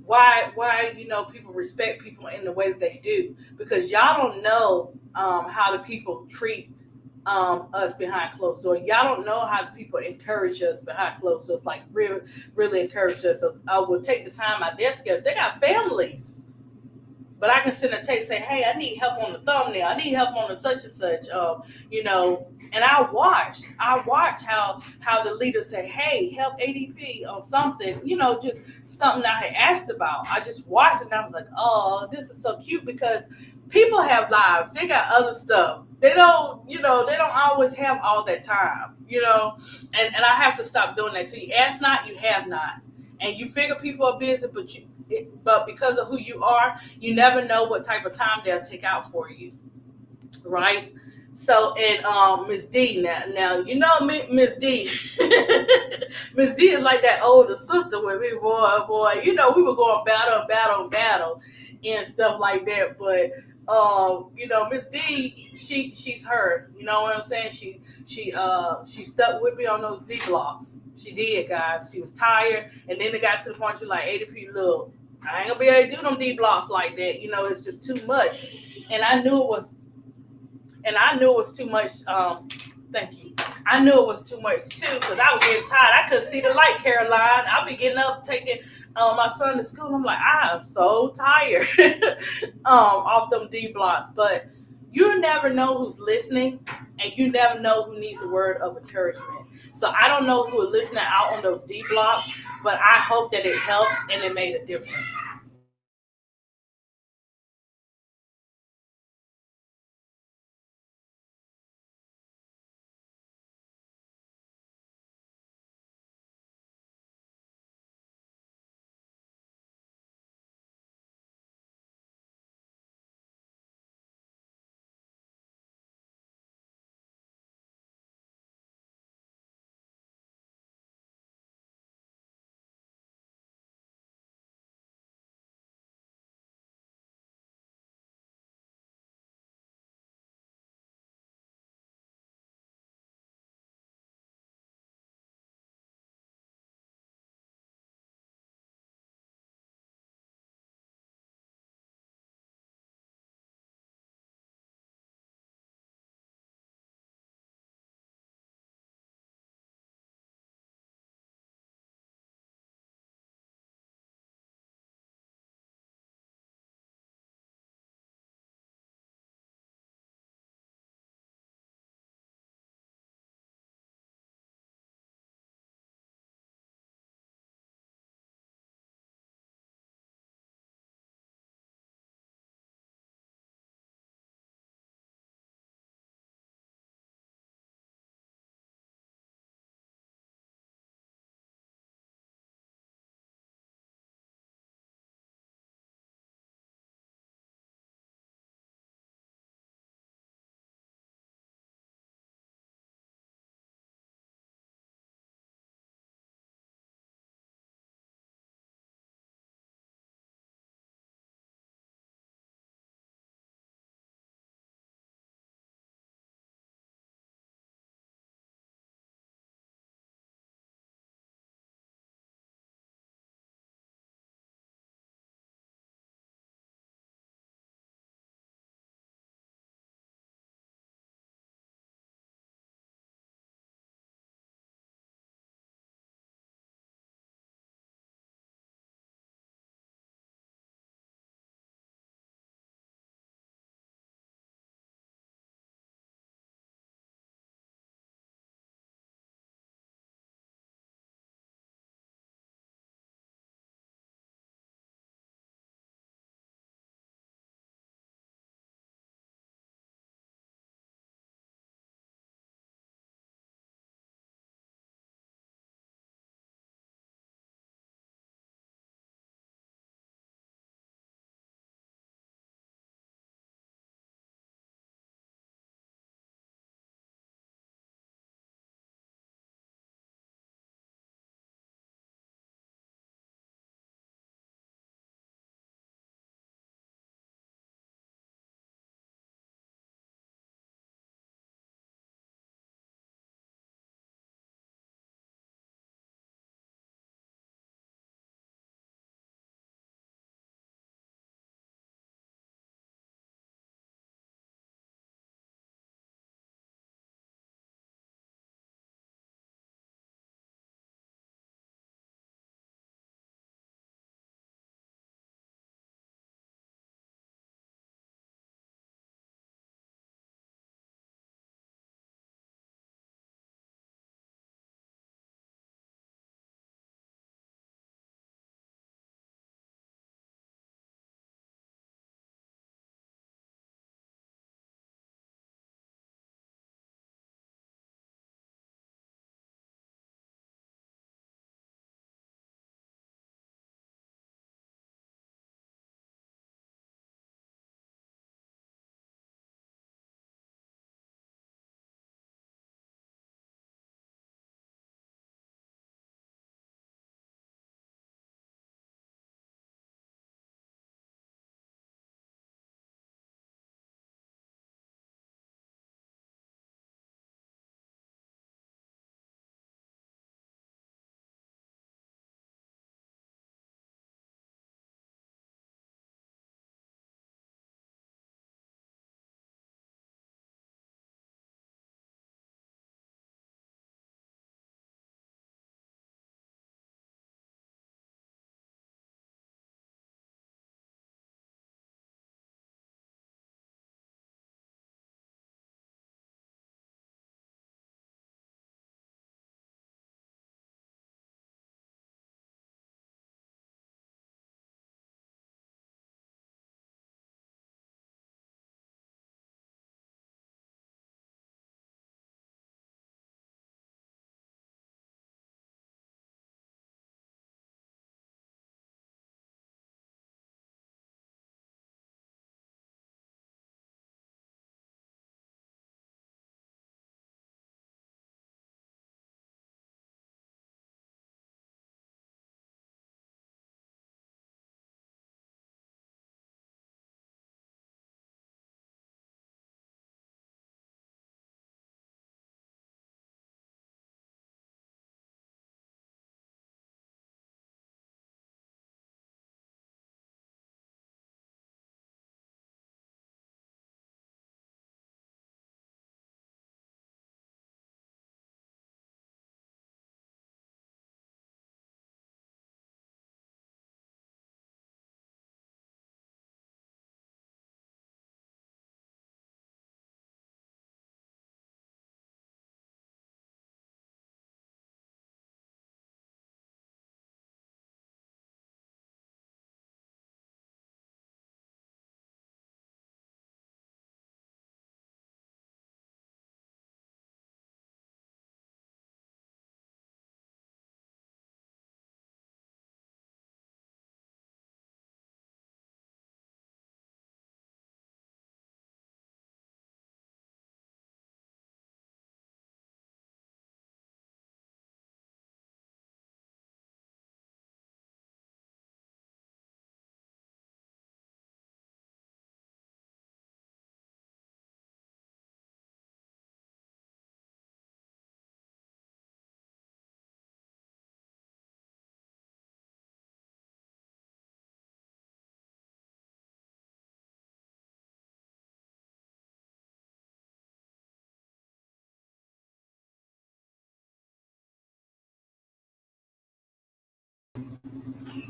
why people respect people in the way that they do, because y'all don't know how the people treat us behind closed doors. Y'all don't know how the people encourage us behind closed doors, like really, really encourage us. So I will take the time out their schedule. They got families, but I can send a text, say, hey, I need help on the thumbnail. I need help on the such and such. And I watch how the leaders say, hey, help ADP on something, just something I had asked about. I just watched it and I was like, oh, this is so cute, because people have lives. They got other stuff. They don't always have all that time, and I have to stop doing that. So you ask not, you have not. And you figure people are busy, but because of who you are, you never know what type of time they'll take out for you, right? So, and Miss D, now Miss D, Miss D is like that older sister with me, boy. We were going battle and stuff like that. But Miss D, she's her. You know what I'm saying? She stuck with me on those D blocks. She did, guys. She was tired, and then it got to the point she was like, ADP, look, I ain't gonna be able to do them D blocks like that. It's just too much. And I knew it was too much. Thank you. I knew it was too much too because I was getting tired. I couldn't see the light, Caroline. I'll be getting up, taking my son to school. I'm like, I am so tired off them D blocks. But you never know who's listening, and you never know who needs a word of encouragement. So I don't know who are listening out on those D blocks, but I hope that it helped and it made a difference.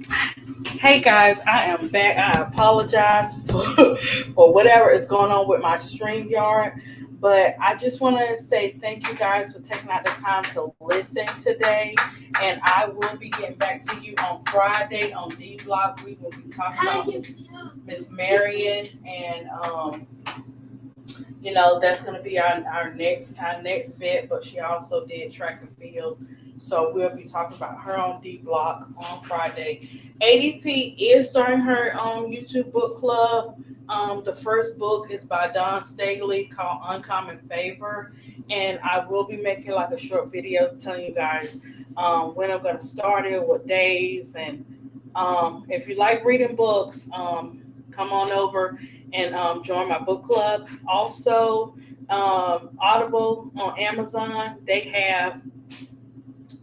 Hey guys, I am back. I apologize for whatever is going on with my StreamYard, but I just want to say thank you guys for taking out the time to listen today. And I will be getting back to you on Friday on D Block. We will be talking about Miss Marion, and that's going to be our next vet. But she also did track and field, so we'll be talking about her on D Block on Friday. ADP is starting her YouTube book club. The first book is by Don Staley called Uncommon Favor, and I will be making like a short video telling you guys when I'm going to start it, what days, and if you like reading books, come on over and join my book club. Also, Audible on Amazon,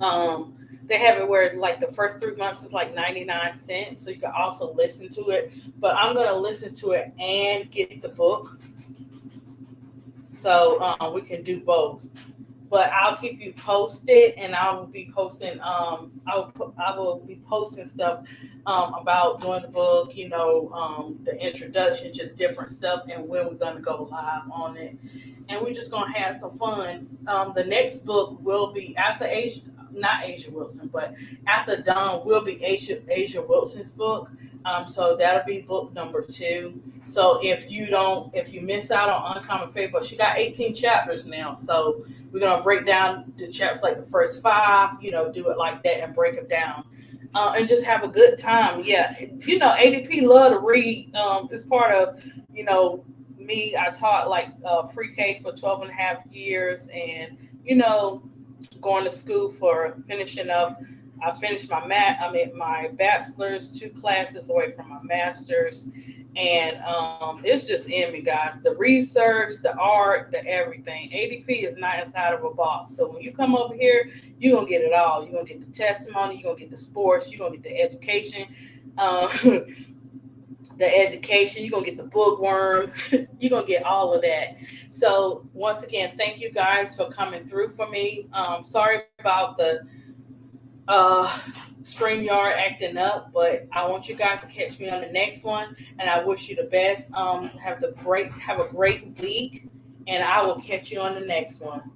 um, they have it where like the first 3 months is like 99 cents, so you can also listen to it. But I'm gonna listen to it and get the book, so we can do both. But I'll keep you posted, and I will be posting. I will be posting stuff about doing the book. The introduction, just different stuff, and when we're gonna go live on it. And we're just gonna have some fun. The next book will be after Asia, not Asia Wilson, but after Dawn will be Asia Wilson's book. So that'll be book number two. So if you miss out on Uncommon Favor, she got 18 chapters now. So we're gonna break down the chapters like the first five, do it like that and break them down, and just have a good time. Yeah, ADP love to read. It's part of you know me. I taught like pre-K for 12 and a half years, and you know going to school for finishing up. I finished my bachelor's, two classes away from my master's, and it's just in me, guys. The research, the art, the everything. ADP is not inside of a box. So when you come over here, you're gonna get it all. You're gonna get the testimony, you're gonna get the sports, you're gonna get the education. You're gonna get the bookworm, you're gonna get all of that. So once again, thank you guys for coming through for me. Sorry about the uh StreamYard acting up, but I want you guys to catch me on the next one, and I wish you the best. Have a great week, and I will catch you on the next one.